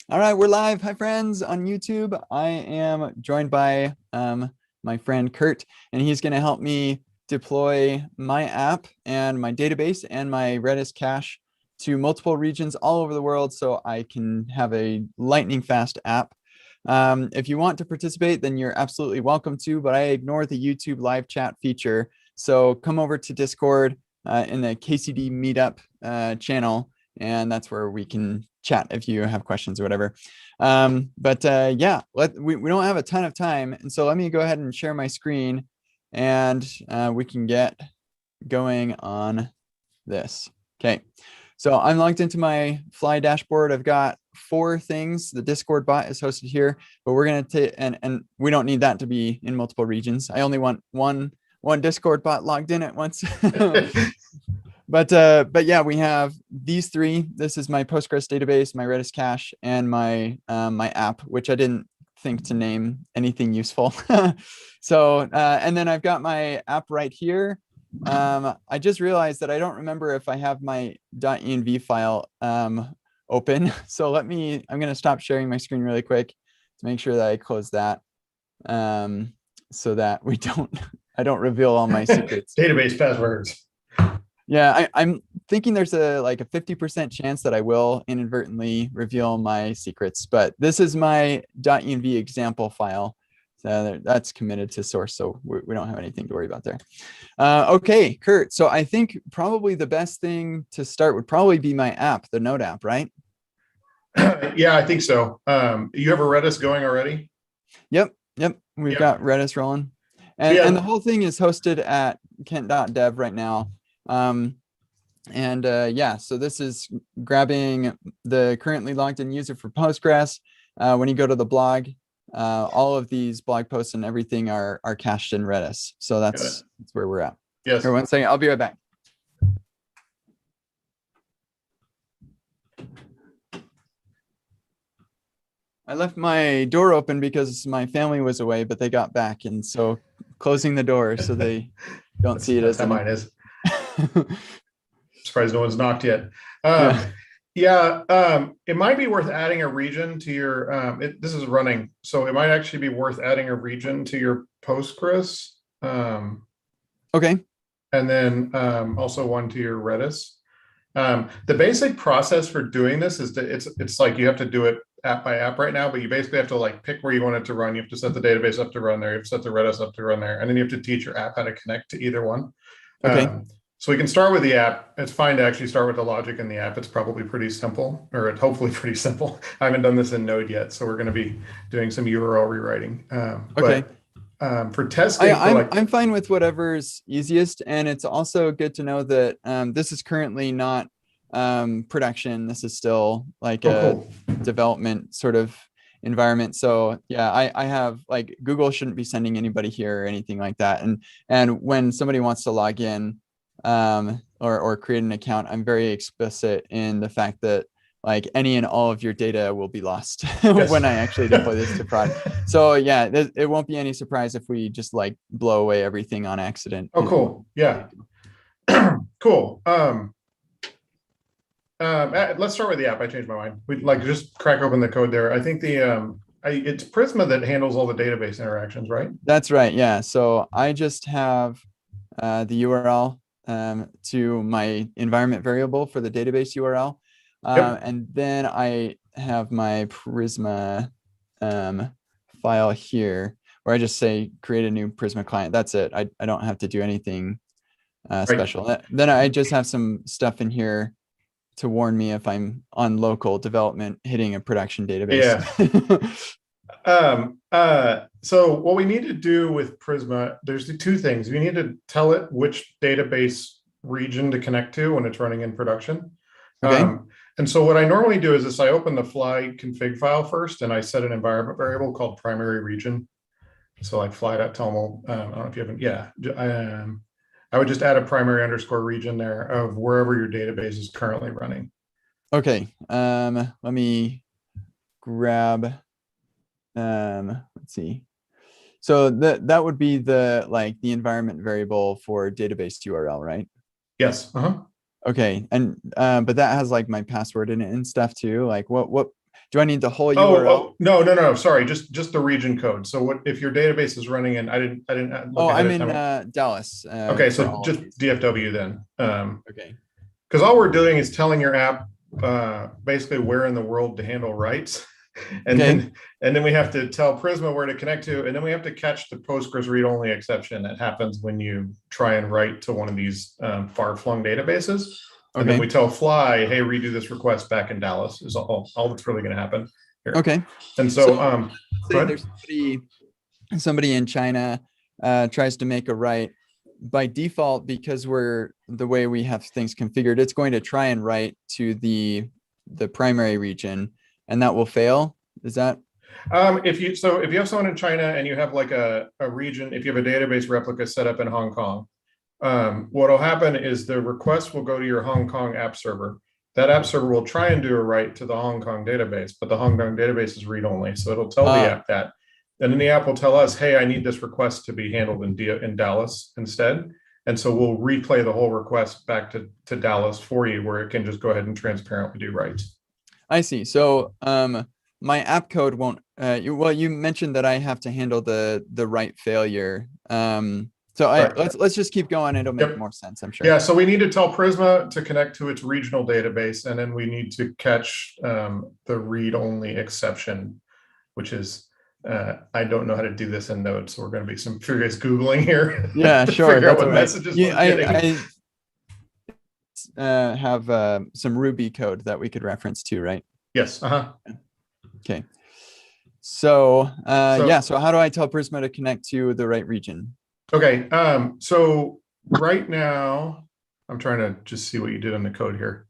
All right, we're live. Hi, friends, on YouTube. I am joined by my friend Kurt, and he's going to help me deploy my app and my database and my Redis cache to multiple regions all over the world so I can have a lightning fast app. If you want to participate, then you're absolutely welcome to, but I ignore the YouTube live chat feature. So come over to Discord in the KCD Meetup channel, and that's where we can chat if you have questions or whatever. Yeah, we don't have a ton of time. And so let me go ahead and share my screen and we can get going on this. Okay, so I'm logged into my Fly dashboard. I've got 4 things. The Discord bot is hosted here, but we're going to take, and we don't need that to be in multiple regions. I only want one Discord bot logged in at once. But yeah, we have these 3. This is my Postgres database, my Redis cache, and my my app, which I didn't think to name anything useful. So and then I've got my app right here. I just realized that I don't remember if I have my .env file open. So I'm going to stop sharing my screen really quick to make sure that I close that, so that I don't reveal all my secrets. Database passwords. Yeah, I'm thinking there's a 50% chance that I will inadvertently reveal my secrets, but this is my .env example file. So that's committed to source, so we don't have anything to worry about there. Okay, Kurt, so I think probably the best thing to start would probably be my app, the Node app, right? Yeah, I think so. You have a Redis going already? Yep. We've got Redis rolling. And the whole thing is hosted at kent.dev right now. Yeah, so this is grabbing the currently logged in user for Postgres. When you go to the blog, all of these blog posts and everything are cached in Redis. So that's where we're at. Yes. Here, one second, I'll be right back. I left my door open because my family was away, but they got back, and so closing the door so they don't see it as how mine is. Surprised no one's knocked yet. It might be worth adding a region to your, this is running, so it might actually be worth adding a region to your Postgres. Okay. And then also one to your Redis. The basic process for doing this is that it's like you have to do it app by app right now, but you basically have to pick where you want it to run. You have to set the database up to run there. You have to set the Redis up to run there. And then you have to teach your app how to connect to either one. Okay. So we can start with the app. It's fine to actually start with the logic in the app. It's probably pretty simple, or it's hopefully pretty simple. I haven't done this in Node yet, so we're going to be doing some URL rewriting. Okay. But for testing, I'm fine with whatever's easiest, and it's also good to know that this is currently not production. This is still cool development sort of environment. So yeah, I have Google shouldn't be sending anybody here or anything like that. And when somebody wants to log in or create an account, I'm very explicit in the fact that any and all of your data will be lost when I actually deploy this to prod. So yeah, it won't be any surprise if we just blow away everything on accident. Oh, cool. Yeah. Cool. Let's start with the app. I changed my mind. We just crack open the code there. I think it's Prisma that handles all the database interactions, right? That's right. Yeah. So I just have the URL to my environment variable for the database URL. And then I have my Prisma file here where I just say create a new Prisma client. That's it. I don't have to do anything special. Then I just have some stuff in here to warn me if I'm on local development hitting a production database. Yeah. So what we need to do with Prisma, there's the 2 things. We need to tell it which database region to connect to when it's running in production. Okay. And so what I normally do is I open the Fly config file first, and I set an environment variable called primary region. So fly.toml, I don't know if you haven't, I would just add a primary _ region there of wherever your database is currently running. Okay. Let me grab, let's see. So that would be the environment variable for database URL, right? Yes. Okay. And but that has my password in it and stuff too. What Do I need the whole Oh, URL? no. Sorry, just the region code. So what if your database is running in? I didn't look Oh, ahead I'm of in time. Dallas Okay, for so all of just these. DFW then. Okay. Because all we're doing is telling your app basically where in the world to handle writes, and Okay. then we have to tell Prisma where to connect to, and then we have to catch the Postgres read-only exception that happens when you try and write to one of these far-flung databases. And then Okay. we tell Fly, hey, redo this request back in Dallas is all that's really going to happen here. Okay. And So so, go say ahead. there's somebody in China tries to make a write. By default, because we're the way we have things configured, it's going to try and write to the primary region, and that will fail. Is that? If you have someone in China and you have like a region, if you have a database replica set up in Hong Kong, what will happen is the request will go to your Hong Kong app server. That app server will try and do a write to the Hong Kong database, but the Hong Kong database is read only. So it'll tell the app that. And then the app will tell us, hey, I need this request to be handled in Dallas instead. And so we'll replay the whole request back to Dallas for you, where it can just go ahead and transparently do writes. I see. So my app code won't. You mentioned that I have to handle the write failure. So let's just keep going. It'll make more sense, I'm sure. Yeah, so we need to tell Prisma to connect to its regional database, and then we need to catch the read-only exception, which is I don't know how to do this in Node, so we're going to be some furious Googling here. Yeah, to sure. figure out That's what all right. messages we're getting. I have some Ruby code that we could reference to, right? Yes. Okay. So So yeah. So how do I tell Prisma to connect to the right region? Okay. So right now, I'm trying to just see what you did on the code here.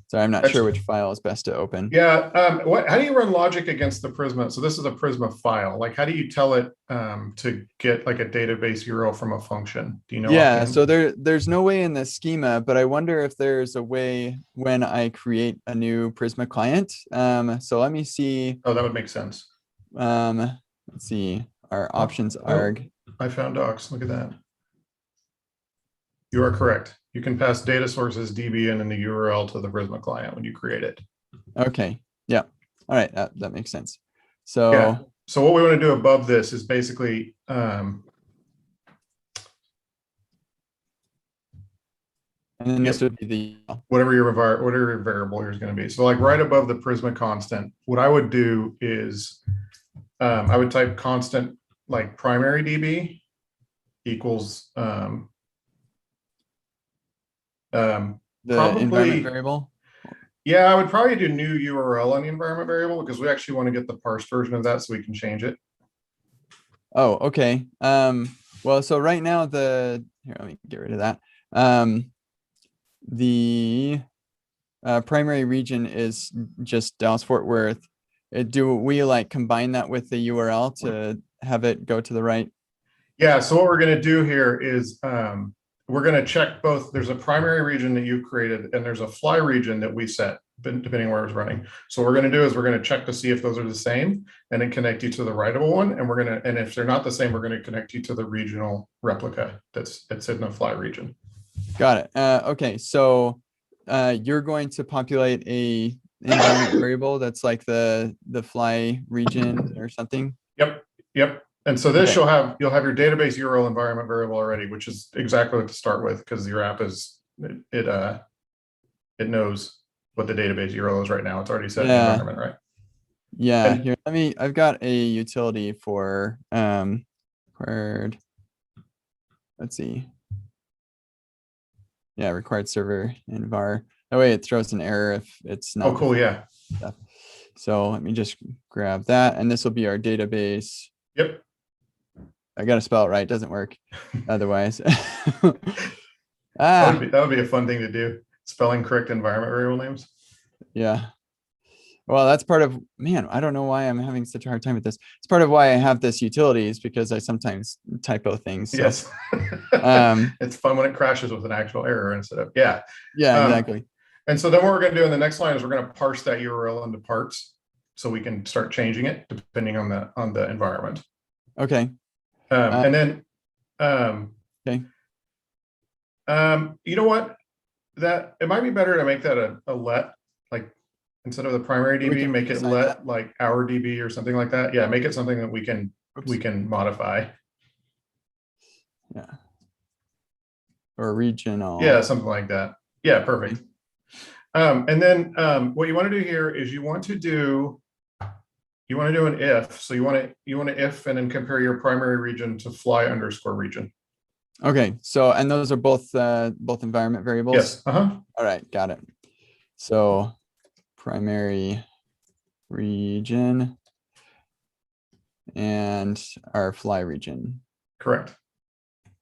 Sorry, I'm not sure which file is best to open. Yeah. How do you run logic against the Prisma? So this is a Prisma file. Like, how do you tell it to get like a database URL from a function? Do you know? Yeah. So there's no way in the schema, but I wonder if there's a way when I create a new Prisma client. So let me see. Oh, that would make sense. Let's see our options arg. I found docs. Look at that. You are correct. You can pass data sources DB in the URL to the Prisma client when you create it. Okay. Yeah. All right. That makes sense. So yeah. So what we want to do above this is basically and then this would be the whatever your variable here is going to be. So like right above the Prisma constant, what I would do is I would type constant like primary DB equals the probably, environment variable. Yeah, I would probably do new URL on the environment variable because we actually want to get the parsed version of that so we can change it. Oh, okay. Well, so right now here, let me get rid of that. The primary region is just Dallas Fort Worth. Do we like combine that with the URL to have it go to the right? Yeah, so what we're going to do here is we're going to check both. There's a primary region that you've created, and there's a fly region that we set, depending on where it's running. So what we're going to do is we're going to check to see if those are the same, and then connect you to the writable one. And if they're not the same, we're going to connect you to the regional replica that's in the fly region. Got it. Okay, so you're going to populate a environment variable that's like the fly region or something. Yep. And so this you'll have your database URL environment variable already, which is exactly what to start with because your app is it knows what the database URL is right now. It's already set in the environment, right? Yeah. Here, I've got a utility for required. Let's see. Yeah, required server and var. That way it throws an error if it's not. Oh, cool. Yeah. Stuff. So let me just grab that, and this will be our database. Yep. I got to spell it right. It doesn't work otherwise. That would be a fun thing to do. Spelling correct environment variable names. Yeah. Well, that's part of, man, I don't know why I'm having such a hard time with this. It's part of why I have this utilities because I sometimes typo things. So. Yes. It's fun when it crashes with an actual error instead of, Yeah, exactly. And so then what we're going to do in the next line is we're going to parse that URL into parts so we can start changing it depending on the environment. Okay. And then, okay. You know what? That it might be better to make that a let, like instead of the primary We DB, can make it assign let that. like our DB or something like that. Yeah, make it something that we Oops. can modify. Yeah. Or regional. Yeah, something like that. Yeah, perfect. And then what you want to do here is you want to do an if. So you want to if and then compare your primary region to fly_region. Okay. So, and those are both environment variables. Yes. All right. Got it. So primary region and our fly region. Correct.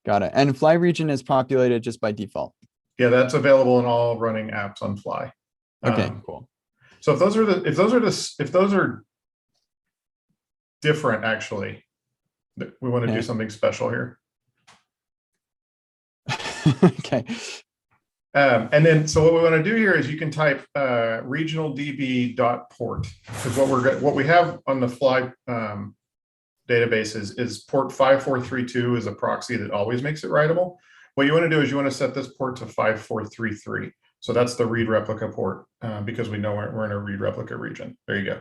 Got it. And fly region is populated just by default. Yeah, that's available in all running apps on Fly. Okay, cool. So if those are different, actually, we want to do something special here. Okay. And then, so what we want to do here is you can type regional db.port, because what we have on the Fly database is port 5432 is a proxy that always makes it writable. What you want to do is you want to set this port to 5433. So that's the read replica port, because we know we're in a read replica region. There you go.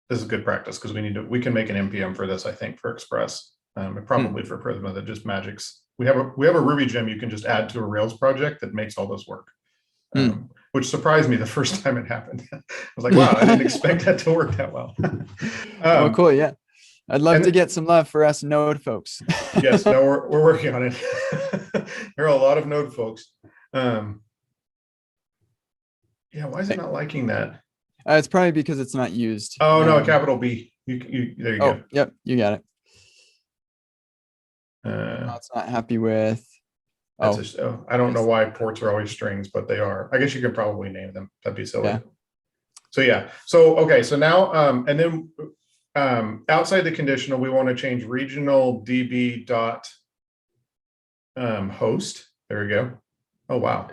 This is good practice because we can make an npm for this, I think, for Express, and probably for Prisma, that just magics. We have a Ruby gem you can just add to a Rails project that makes all this work, which surprised me the first time it happened. I was like, wow, I didn't expect that to work that well. Well, cool. Yeah. I'd love to get some love for us Node folks. Yes, no, we're working on it. There are a lot of Node folks. Yeah, why is it not liking that? It's probably because it's not used. Oh, no, capital B. There you go. Yep, you got it. No, it's not happy with. I don't know why ports are always strings, but they are. I guess you could probably name them. That'd be silly. Yeah. So yeah. So okay. So now and then outside the conditional, we want to change regional db dot host. There we go. Oh wow,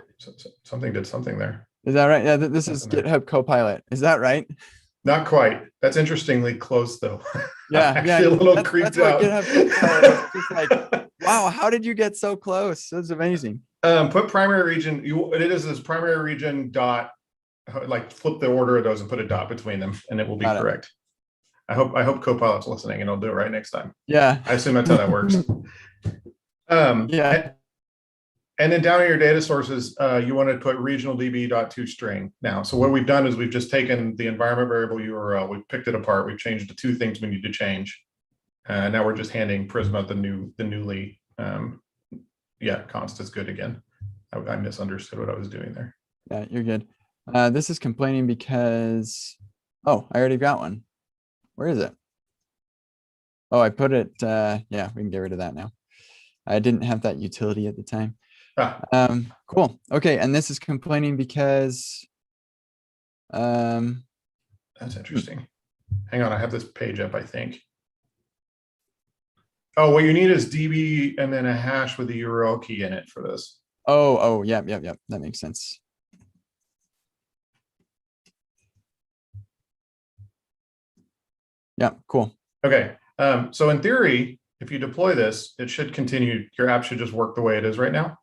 something did something there. Is that right? Yeah, this is GitHub Copilot. Is that right? Not quite. That's interestingly close though. Yeah, actually a little creeped out. GitHub Copilot is just like, wow, how did you get so close? That's amazing. Put primary region. It is this primary region dot, like flip the order of those and put a dot between them, and it will be correct. I hope Copilot's listening and I'll do it right next time. Yeah. I assume that's how that works. Yeah. And then down in your data sources, you want to put regional db.toString now. So what we've done is we've just taken the environment variable URL, we've picked it apart, we've changed the two things we need to change. Now we're just handing Prisma the newly, const is good again. I misunderstood what I was doing there. Yeah, you're good. This is complaining because, I already got one. Where is it? Oh, I put it, yeah, we can get rid of that now. I didn't have that utility at the time. Cool. Okay, and this is complaining because that's interesting. Hang on, I have this page up, I think. Oh, what you need is db and then a hash with the URL key in it for this. Oh, yep. That makes sense. Yeah, cool. Okay. So in theory, if you deploy this, it should continue. Your app should just work the way it is right now.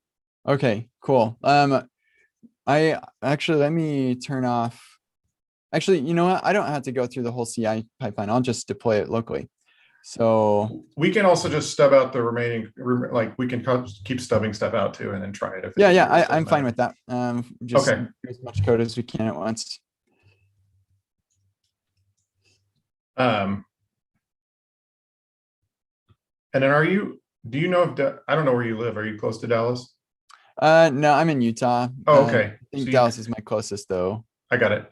Okay, cool. I actually, let me turn off. Actually, you know what? I don't have to go through the whole CI pipeline. I'll just deploy it locally. So we can also just stub out the remaining, like we can keep stubbing stuff out too, and then try it. If I'm fine with that. Just do as much code as we can at once. And then do you know if, I don't know where you live. Are you close to Dallas? No, I'm in Utah. Oh, okay. I think Dallas is my closest though. I got it.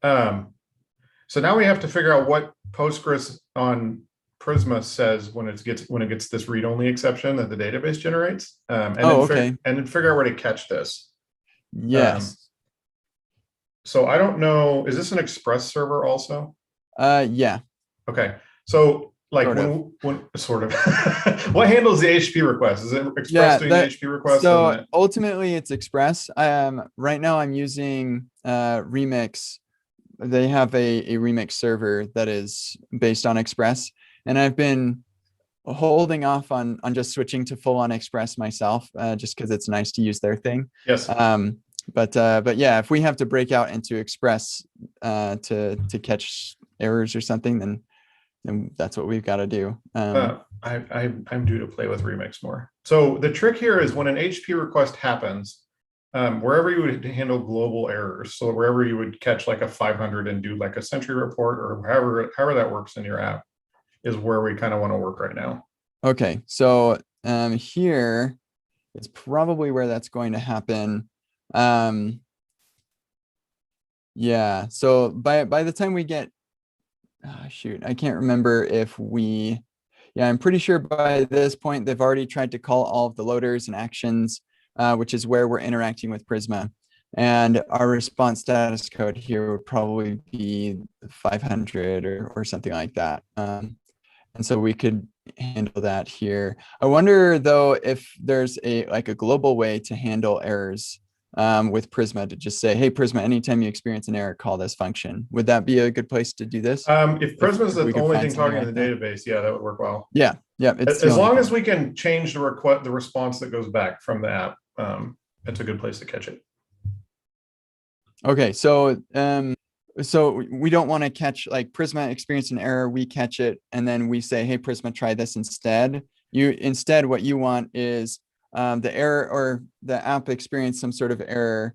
So now we have to figure out what Postgres on Prisma says when it gets this read-only exception that the database generates. And then figure out where to catch this. Yes. So I don't know, is this an Express server also? Yeah. Okay. So like sort of what handles the HTTP request? Is it Express doing the HTTP request? So ultimately it's Express. Right now I'm using Remix. They have a Remix server that is based on Express. And I've been holding off on just switching to full on Express myself, just because it's nice to use their thing. Yes. But yeah, if we have to break out into Express to catch errors or something, then that's what we've got to do. I'm due to play with Remix more. So the trick here is when an HTTP request happens, wherever you would handle global errors, so wherever you would catch like a 500 and do like a Sentry report or however that works in your app, is where we kind of want to work right now. Okay, so here is probably where that's going to happen. Yeah, so by the time we get, shoot, I can't remember if we, yeah, I'm pretty sure by this point they've already tried to call all of the loaders and actions, which is where we're interacting with Prisma. And our response status code here would probably be 500 or something like that. And so we could handle that here. I wonder though if there's a global way to handle errors with Prisma, to just say, hey, Prisma, anytime you experience an error, call this function. Would that be a good place to do this? If Prisma is the we could only find thing talking something in the database, yeah, that would work well. Yeah, it's as long as we can change the response that goes back from the app, it's a good place to catch it. Okay, so so we don't want to catch, like, Prisma experienced an error, we catch it, and then we say, hey, Prisma, try this instead. Instead, what you want is the error, or the app experienced some sort of error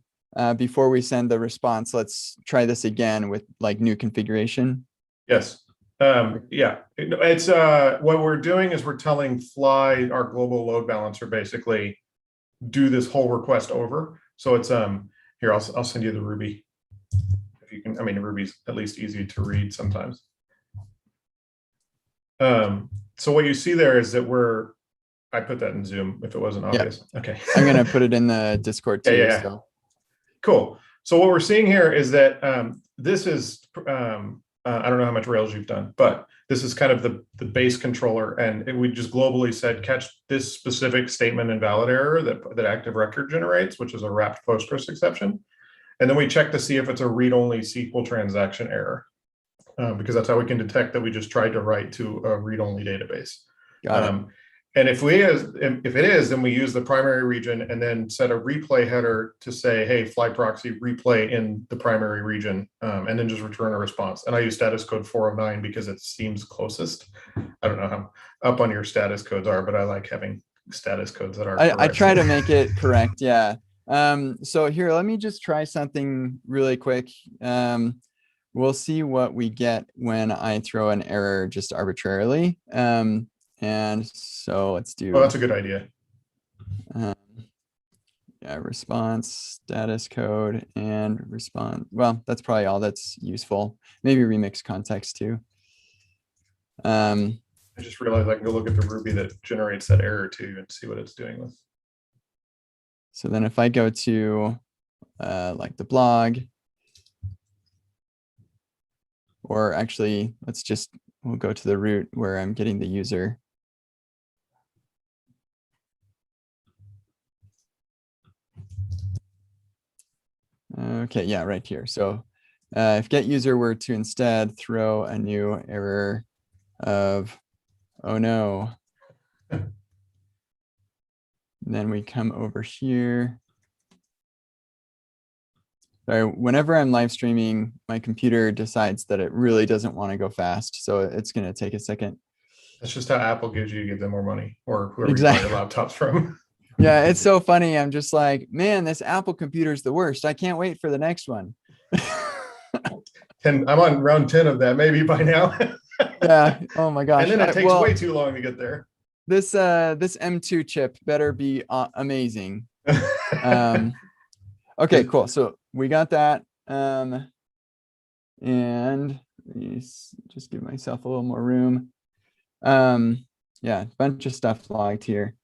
before we send the response. Let's try this again with like new configuration. Yes. Yeah, it's what we're doing is we're telling Fly, our global load balancer, basically do this whole request over. So it's here, I'll send you the Ruby. If you can, I mean, Ruby's at least easy to read sometimes. So what you see there is that I put that in Zoom if it wasn't obvious. Yeah. Okay. I'm gonna put it in the Discord too. Yeah. So. Cool. So what we're seeing here is that this is I don't know how much Rails you've done, but this is kind of the base controller, and we just globally said catch this specific statement invalid error that active record generates, which is a wrapped Postgres exception, and then we check to see if it's a read-only SQL transaction error, because that's how we can detect that we just tried to write to a read-only database. Got it. And if it is, then we use the primary region and then set a replay header to say, hey, fly proxy replay in the primary region, and then just return a response. And I use status code 409 because it seems closest. I don't know how up on your status codes are, but I like having status codes that are correct. I try to make it correct. Yeah. So here, let me just try something really quick. We'll see what we get when I throw an error just arbitrarily. And so let's do. Oh, that's a good idea. Yeah, response, status code, and response. Well, that's probably all that's useful. Maybe remix context too. I just realized I can go look at the Ruby that generates that error too and see what it's doing with. So then if I go to like the blog, or actually, we'll go to the root where I'm getting the user. Okay, yeah, right here. So if get user were to instead throw a new error of, oh no, then we come over here. Sorry, whenever I'm live streaming, my computer decides that it really doesn't want to go fast. So it's going to take a second. That's just how Apple gives you to give them more money, or whoever exactly. you buy your laptops from. Yeah, it's so funny. I'm just like, man, this Apple computer is the worst. I can't wait for the next one. I'm on round 10 of that, maybe by now. Yeah. Oh my gosh. And then it takes way too long to get there. This M2 chip better be amazing. Okay, cool. So we got that. And just give myself a little more room. Yeah, a bunch of stuff logged here.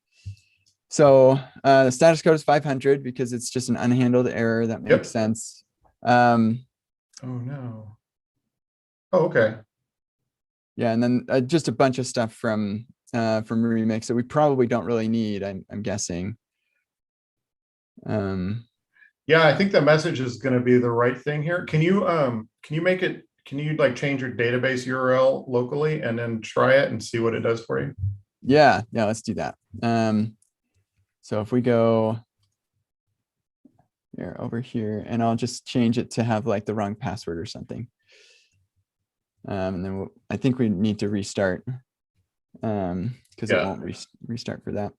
So the status code is 500 because it's just an unhandled error. That makes sense. Oh no. Oh, okay. Yeah, and then just a bunch of stuff from Remix that we probably don't really need, I'm guessing. Yeah, I think the message is going to be the right thing here. Can you make it, can you like change your database URL locally and then try it and see what it does for you? Yeah, let's do that. So if we go here over here, and I'll just change it to have like the wrong password or something. And then I think we need to restart because it won't restart for that.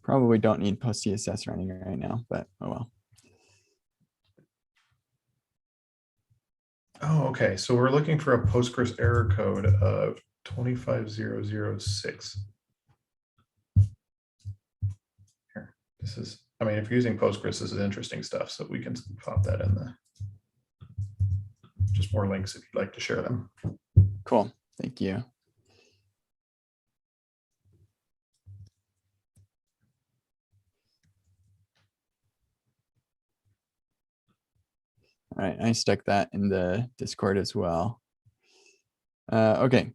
Probably don't need post CSS running right now, but oh well. Oh, okay. So we're looking for a Postgres error code of 25006. Here, this is, I mean, if you're using Postgres, this is interesting stuff. So we can pop that in the, just more links if you'd like to share them. Cool. Thank you. All right, I stuck that in the Discord as well. Okay,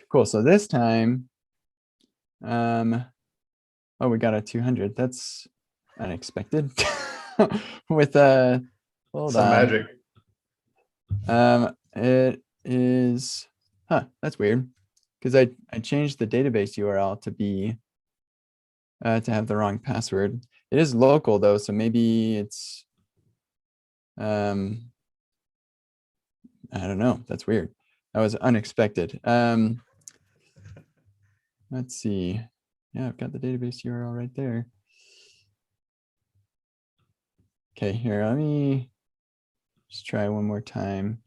cool. So this time, oh, we got a 200. That's unexpected. With hold Some on. magic. It is, that's weird, because I changed the database URL to be to have the wrong password. It is local though, so maybe it's I don't know. That's weird. That was unexpected. Let's see. Yeah, I've got the database URL right there. Okay, here, let me just try one more time.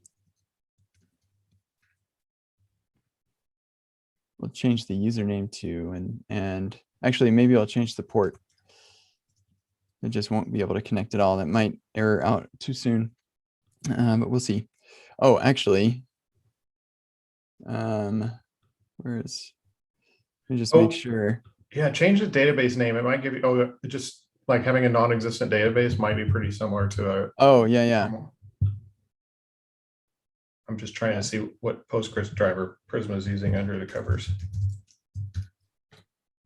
We'll change the username to, and actually maybe I'll change the port. It just won't be able to connect at all. That might error out too soon, but we'll see. Oh, actually, where is, let me just make sure. Yeah, change the database name. It might give you, just like having a non-existent database might be pretty similar to a. Oh, yeah. I'm just trying to see what Postgres driver Prisma is using under the covers.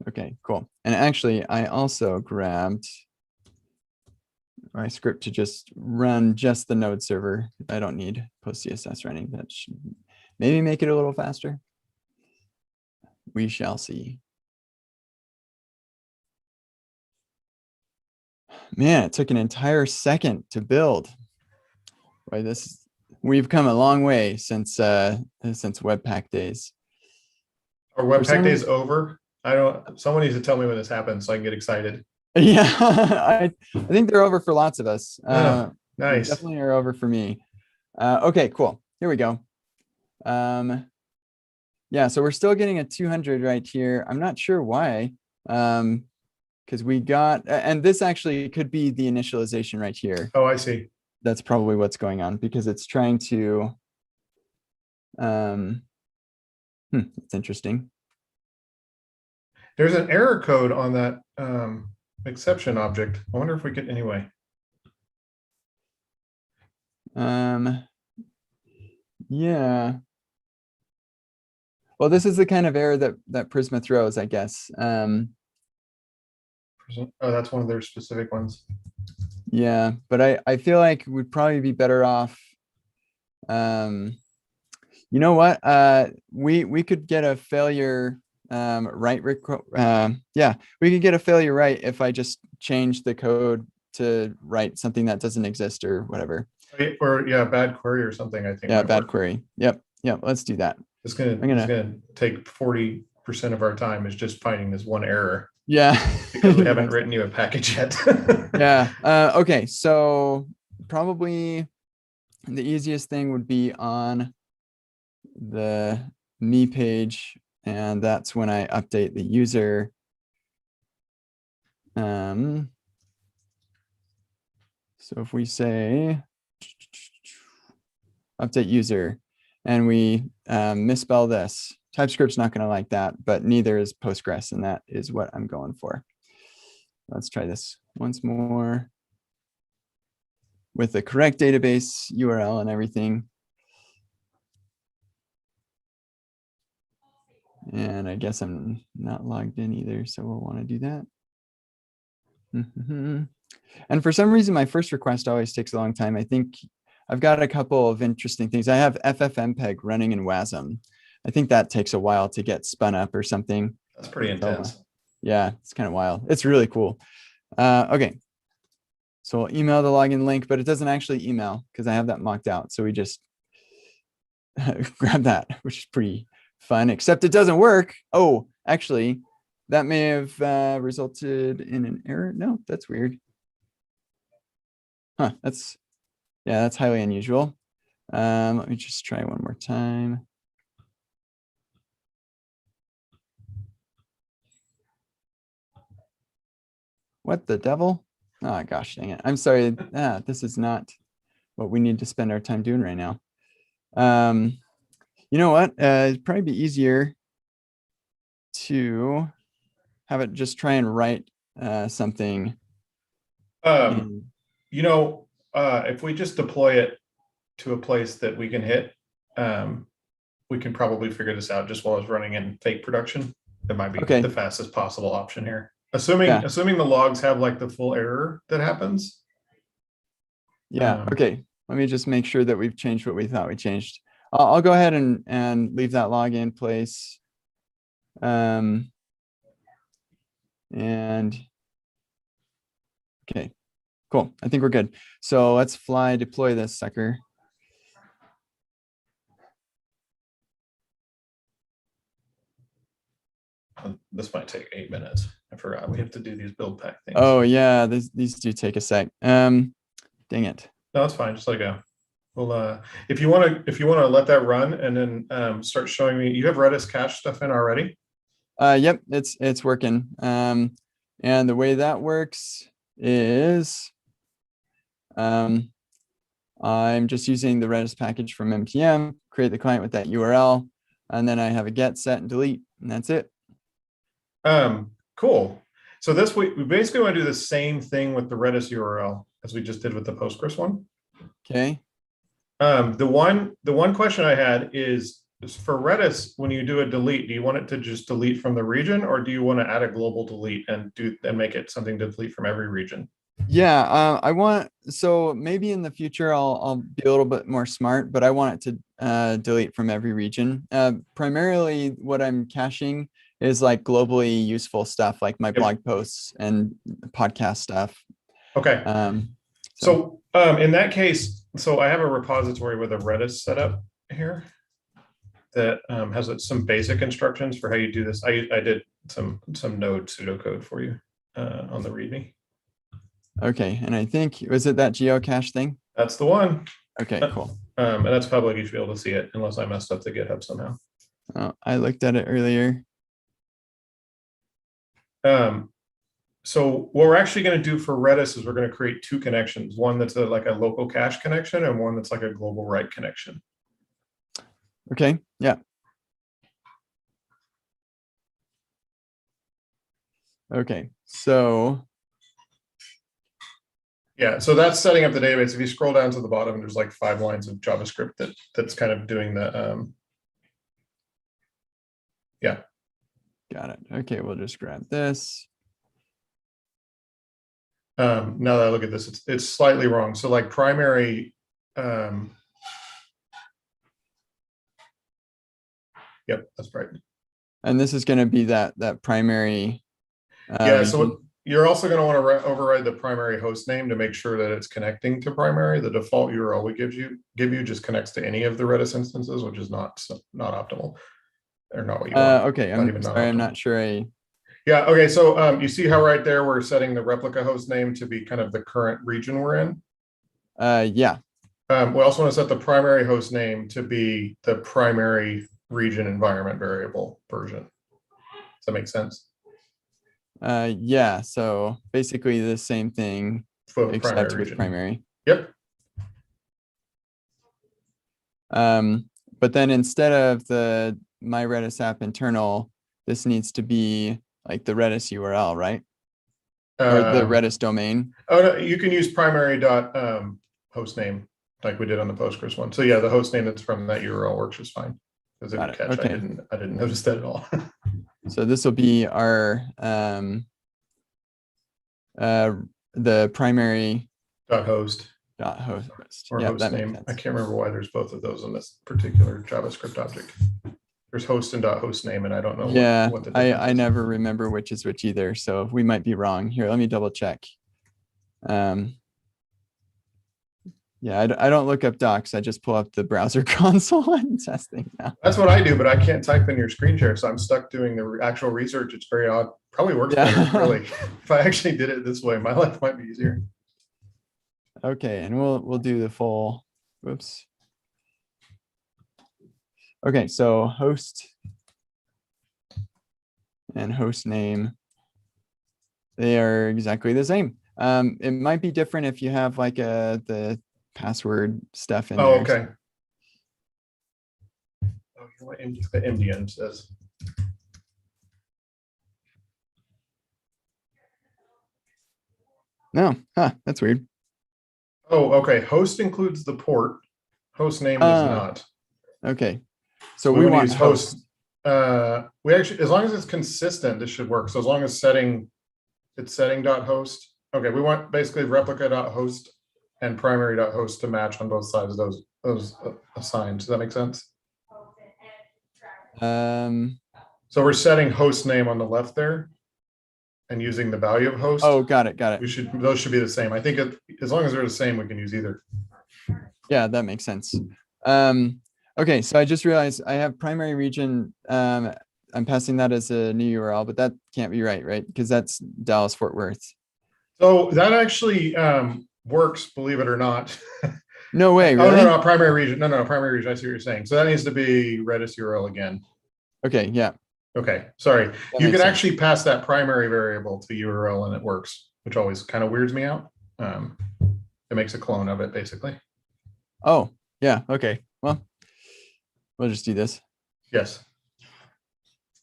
Okay, cool. And actually, I also grabbed my script to just run just the node server. I don't need post CSS running. That should maybe make it a little faster. We shall see. Man, it took an entire second to build. Boy, we've come a long way since Webpack days. Are Webpack days over? Someone needs to tell me when this happens so I can get excited. Yeah, I think they're over for lots of us. Oh, nice. Definitely are over for me. Okay, cool. Here we go. Yeah, so we're still getting a 200 right here. I'm not sure why, because we got, and this actually could be the initialization right here. Oh, I see. That's probably what's going on because it's trying to, it's interesting. There's an error code on that exception object. I wonder if we could anyway. Yeah. Well, this is the kind of error that Prisma throws, I guess. Oh, that's one of their specific ones. Yeah, but I feel like we'd probably be better off. You know what? We could get a failure right. Yeah, we could get a failure right if I just change the code to write something that doesn't exist or whatever. Or yeah, bad query or something. I think. Yeah, bad query. Yep. Let's do that. It's gonna take 40% of our time is just finding this one error. Yeah. Because we haven't written you a package yet. Yeah. Okay. So probably the easiest thing would be on the me page, and that's when I update the user. So if we say update user and we misspell this, TypeScript's not going to like that, but neither is Postgres, and that is what I'm going for. Let's try this once more with the correct database URL and everything. And I guess I'm not logged in either, so we'll want to do that. Mhm. And for some reason, my first request always takes a long time. I think I've got a couple of interesting things. I have FFmpeg running in WASM. I think that takes a while to get spun up or something. That's pretty So, intense. yeah, it's kind of wild. It's really cool. Okay. So we'll email the login link, but it doesn't actually email because I have that mocked out. So we just grab that, which is pretty fun, except it doesn't work. Oh, actually, that may have resulted in an error. No, that's weird. Huh, that's highly unusual. Let me just try one more time. What the devil? Oh, gosh, dang it. I'm sorry. This is not what we need to spend our time doing right now. You know what? It'd probably be easier to have it just try and write something. Um, if we just deploy it to a place that we can hit, we can probably figure this out just while it's running in fake production. That might be Okay. the fastest possible option here. Assuming Yeah. the logs have like the full error that happens. Yeah. Okay. Let me just make sure that we've changed what we thought we changed. I'll go ahead and leave that log in place. And okay, cool. I think we're good. So let's fly deploy this sucker. This might take 8 minutes. I forgot we have to do these build pack things. Oh yeah, these do take a sec. Dang it. No, it's fine. Just let it go. Well, if you want to let that run and then start showing me, you have Redis Cache stuff in already. Yep, it's working. And the way that works is, I'm just using the Redis package from npm, create the client with that URL, and then I have a get, set, and delete, and that's it. Cool. So this we basically want to do the same thing with the Redis URL as we just did with the Postgres one. Okay. The one question I had is for Redis, when you do a delete, do you want it to just delete from the region, or do you want to add a global delete and make it something to delete from every region? Yeah, so maybe in the future I'll be a little bit more smart, but I want it to delete from every region. Primarily what I'm caching is like globally useful stuff like my blog posts and podcast stuff. Okay. So in that case, so I have a repository with a Redis setup here that has some basic instructions for how you do this. I did some node pseudocode for you on the README. Okay, and I think, was it that geocache thing? That's the one. Okay, cool. And that's public. You should be able to see it unless I messed up the GitHub somehow. Oh, I looked at it earlier. So what we're actually going to do for Redis is we're going to create two connections, one that's like a local cache connection and one that's like a global write connection. Okay, yeah. Okay, so. Yeah, so that's setting up the database. If you scroll down to the bottom, there's like 5 lines of JavaScript that's kind of doing the, yeah. Got it. Okay, we'll just grab this. Now that I look at this, it's slightly wrong. So like primary, yep, that's right. And this is going to be that primary. Yeah, region. so you're also going to want to override the primary host name to make sure that it's connecting to primary. The default URL we give you just connects to any of the Redis instances, which is not optimal, or not what you want. Okay, I'm sorry, I'm not sure. Yeah, okay, so you see how right there we're setting the replica host name to be kind of the current region we're in? Yeah. We also want to set the primary host name to be the primary region environment variable version. Does that make sense? Yeah, so basically the same thing, except with primary. Yep. But then instead of the my Redis app internal, this needs to be like the Redis URL, right? Or the Redis domain. Oh no, you can use primary dot host name like we did on the Postgres one. So yeah, the host name that's from that URL works just fine. There's a catch. Okay. I didn't notice that at all. So this will be our the primary .host .host. or Yeah, host that makes name. sense. I can't remember why there's both of those in this particular JavaScript object. There's host and .host name, and I don't know Yeah, what the difference I is. never remember which is which either, so we might be wrong. Here, let me double check. Yeah, I don't look up docs. I just pull up the browser console and testing now. That's what I do, but I can't type in your screen share, so I'm stuck doing the actual research. It's very odd. Probably works better, really. If I actually did it this way, my life might be easier. Okay, and we'll do the full. Whoops. Okay, so host and host name, they are exactly the same. It might be different if you have like the password stuff in Oh, there. okay. Oh, you know what the MDN says. No, that's weird. Oh, okay. Host includes the port. Host name does not. Okay, so we we want to want use host. We actually, as long as it's consistent, this should work. So as long as it's setting.host. Okay, we want basically replica.host and primary.host to match on both sides of those assigned. Does that make sense? So we're setting host name on the left there and using the value of host. Oh, got it. Those should be the same. I think as long as they're the same, we can use either. Yeah, that makes sense. Okay, so I just realized I have primary region. I'm passing that as a new URL, but that can't be right? Because that's Dallas Fort Worth. So that actually works, believe it or not. No way, really? Oh, no, primary region. No, primary region. I see what you're saying. So that needs to be Redis URL again. Okay, yeah. Okay, sorry. That You can makes sense. actually pass that primary variable to URL and it works, which always kind of weirds me out. It makes a clone of it, basically. Oh, yeah. Okay. Well, we'll just do this. Yes.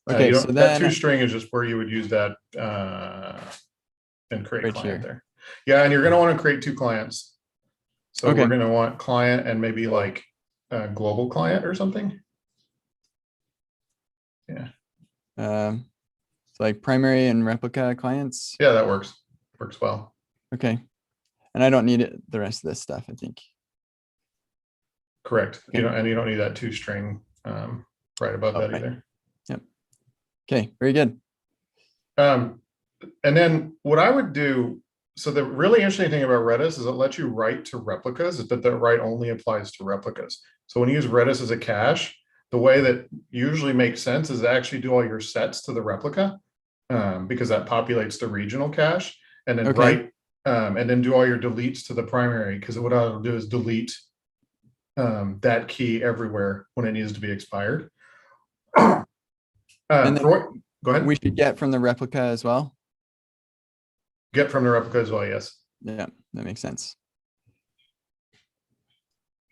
Okay, so that then toString is just where you would use that and create right client here. there. Yeah, and you're going to want to create two clients. So Okay. we're going to want client and maybe like a global client or something. Yeah. So like primary and replica clients. Yeah, that works. Works well. Okay. And I don't need it, the rest of this stuff, I think. Correct. Okay. You don't need that toString right above that either. Yep. Okay, very good. And then what I would do, so the really interesting thing about Redis is it lets you write to replicas, but that write only applies to replicas. So when you use Redis as a cache, the way that usually makes sense is to actually do all your sets to the replica because that populates the regional cache, and then write and then do all your deletes to the primary, because what I'll do is delete that key everywhere when it needs to be expired. And then go ahead. We should get from the replica as well. Get from the replica as well, yes. Yeah, that makes sense.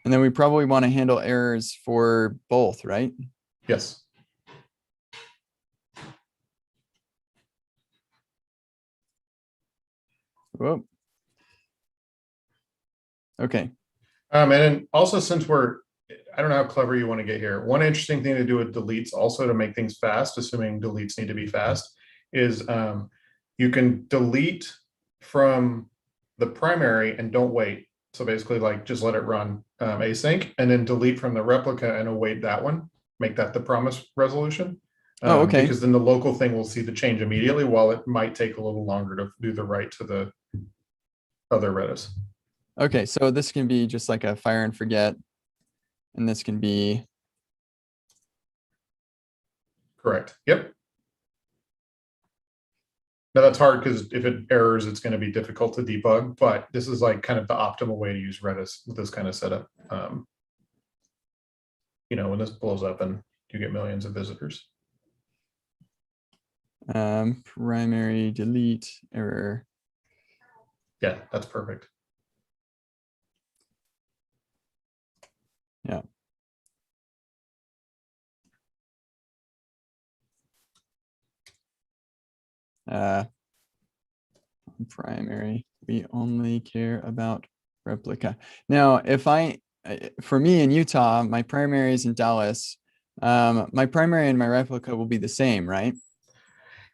And then we probably want to handle errors for both, right? Yes. Whoa. Okay. And then also, since I don't know how clever you want to get here. One interesting thing to do with deletes also to make things fast, assuming deletes need to be fast, is you can delete from the primary and don't wait. So basically like just let it run async, and then delete from the replica and await that one. Make that the promise resolution. Okay. Because then the local thing will see the change immediately, while it might take a little longer to do the write to the other Redis. Okay, so this can be just like a fire and forget, and this can be. Correct. Yep. Now that's hard because if it errors, it's going to be difficult to debug, but this is like kind of the optimal way to use Redis with this kind of setup. When this blows up and you get millions of visitors. Primary delete error. Yeah, that's perfect. Yeah. Primary, we only care about replica. Now, for me in Utah, my primary is in Dallas. My primary and my replica will be the same, right?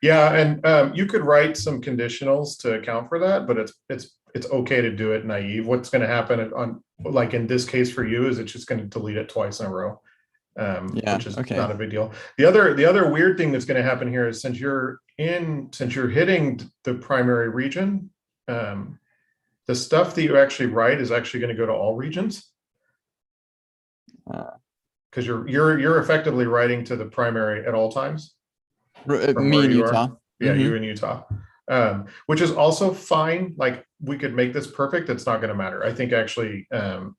Yeah, and you could write some conditionals to account for that, but it's okay to do it naive. What's going to happen on, like in this case for you, is it's just going to delete it twice in a row, Yeah. which is Okay. not a big deal. The other weird thing that's going to happen here is since you're hitting the primary region, the stuff that you actually write is actually going to go to all regions, because you're effectively writing to the primary at all times from Me where in you Utah. are. Yeah, you in Utah, which is also fine. Like we could make this perfect. It's not going to matter. I think actually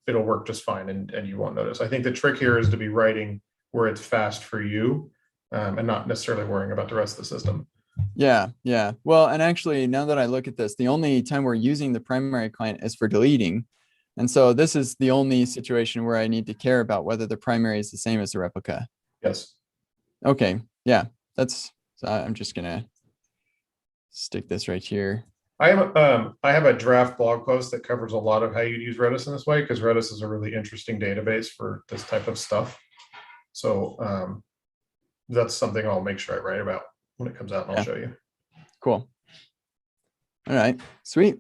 it'll work just fine, and you won't notice. I think the trick here is to be writing where it's fast for you, and not necessarily worrying about the rest of the system. Yeah, yeah. Well, and actually, now that I look at this, the only time we're using the primary client is for deleting. And so this is the only situation where I need to care about whether the primary is the same as the replica. Yes. Okay. Yeah, that's, so I'm just gonna stick this right here. I have a draft blog post that covers a lot of how you use Redis in this way, because Redis is a really interesting database for this type of stuff. So that's something I'll make sure I write about when it comes out, and I'll show you. Cool. All right, sweet.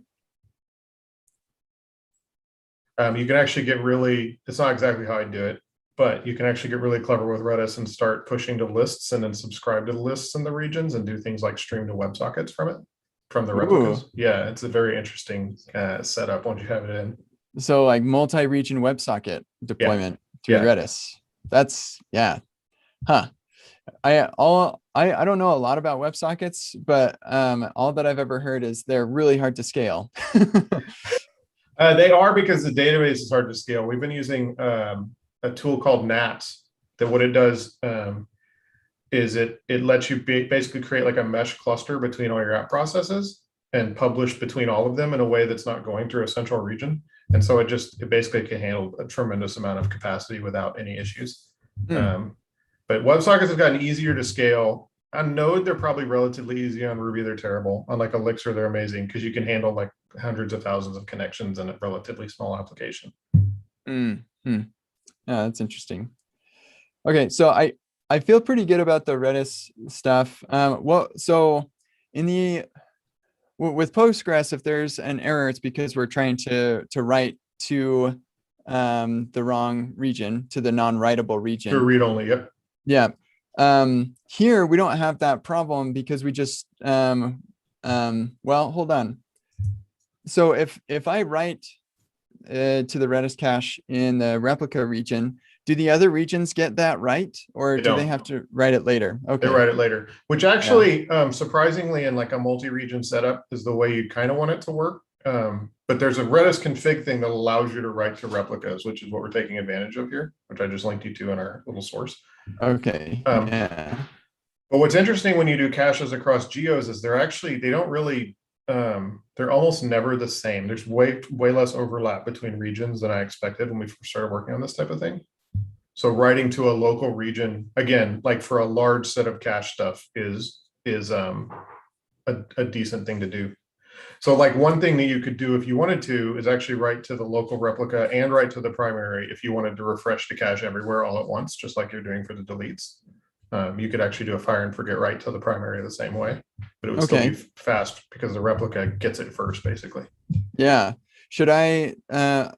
You can actually get really, it's not exactly how I do it, but you can actually get really clever with Redis and start pushing to lists and then subscribe to the lists in the regions and do things like stream to Websockets from it, from the replicas. Ooh. Yeah, it's a very interesting setup once you have it in. So like multi-region WebSocket deployment through Redis. That's, yeah. Huh. I don't know a lot about WebSockets, but all that I've ever heard is they're really hard to scale. They are, because the database is hard to scale. We've been using a tool called Nats that what it does is it lets you basically create like a mesh cluster between all your app processes and publish between all of them in a way that's not going through a central region. And so it basically can handle a tremendous amount of capacity without any issues. But WebSockets have gotten easier to scale. On Node, they're probably relatively easy. On Ruby, they're terrible. On like Elixir, they're amazing because you can handle like hundreds of thousands of connections in a relatively small application. Yeah, that's interesting. Okay, so I feel pretty good about the Redis stuff. So in the with Postgres, if there's an error, it's because we're trying to write to the wrong region, to the non-writable region. To read only, yep. Yeah. Here we don't have that problem because we just well, hold on. So if I write to the Redis cache in the replica region, do the other regions get that right, or do they have to write it later? Okay, they write it later, which actually surprisingly in like a multi-region setup is the way you kind of want it to work. But there's a Redis config thing that allows you to write to replicas, which is what we're taking advantage of here, which I just linked you to in our little source. Okay. Yeah. But what's interesting when you do caches across geos is they don't really, they're almost never the same. There's way less overlap between regions than I expected when we first started working on this type of thing. So writing to a local region, again, like for a large set of cache stuff is a decent thing to do. So like one thing that you could do if you wanted to is actually write to the local replica and write to the primary if you wanted to refresh the cache everywhere all at once, just like you're doing for the deletes. You could actually do a fire and forget write to the primary the same way, but it would still be fast because the replica gets it first, basically. Yeah. Should I do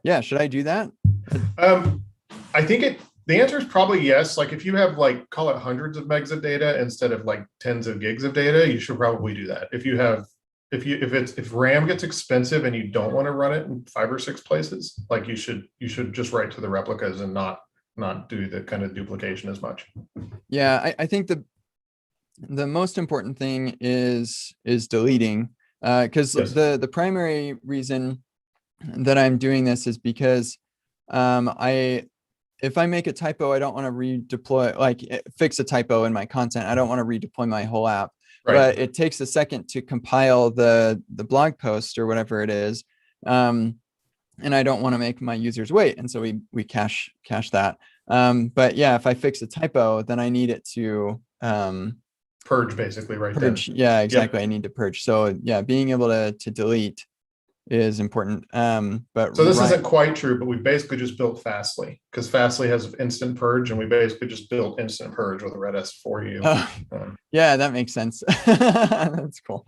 that? I think the answer is probably yes. Like if you have like, call it hundreds of megs of data instead of like tens of gigs of data, you should probably do that. If RAM gets expensive and you don't want to run it in 5 or 6 places, like you should just write to the replicas and not do the kind of duplication as much. Yeah, I think the most important thing is deleting, because the primary reason that I'm doing this is because if I make a typo, I don't want to redeploy, like fix a typo in my content. I don't want to redeploy my whole app. Right. But it takes a second to compile the blog post or whatever it is. And I don't want to make my users wait. And so we cache that. But yeah, if I fix a typo, then I need it to purge basically right purge. then. Yeah, exactly. Yep. I need to purge. So yeah, being able to delete is important. But So this isn't quite true, but we basically just built Fastly because Fastly has instant purge, and we basically just built instant purge with Redis for you. Yeah, that makes sense. That's cool.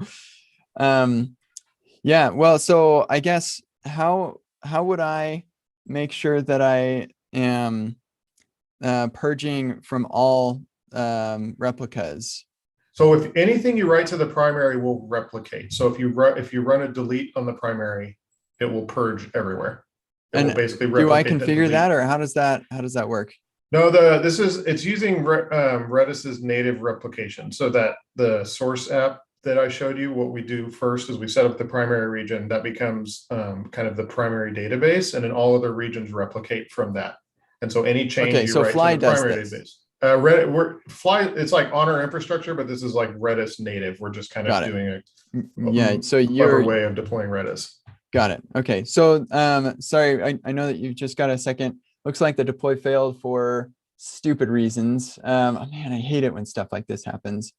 Yeah, well, so I guess how would I make sure that I am purging from all replicas? So if anything you write to the primary will replicate. So if you run a delete on the primary, it will purge everywhere. It will basically replicate. Do I configure that, or how does that work? No, it's using Redis's native replication. So that the source app that I showed you, what we do first is we set up the primary region that becomes kind of the primary database, and then all other regions replicate from that. And so any change you write to the primary database. Fly, it's like on our infrastructure, but this is like Redis native. We're just kind of doing a clever way of deploying Redis. Got it. Okay. So sorry, I know that you've just got a second. Looks like the deploy failed for stupid reasons. Man, I hate it when stuff like this happens.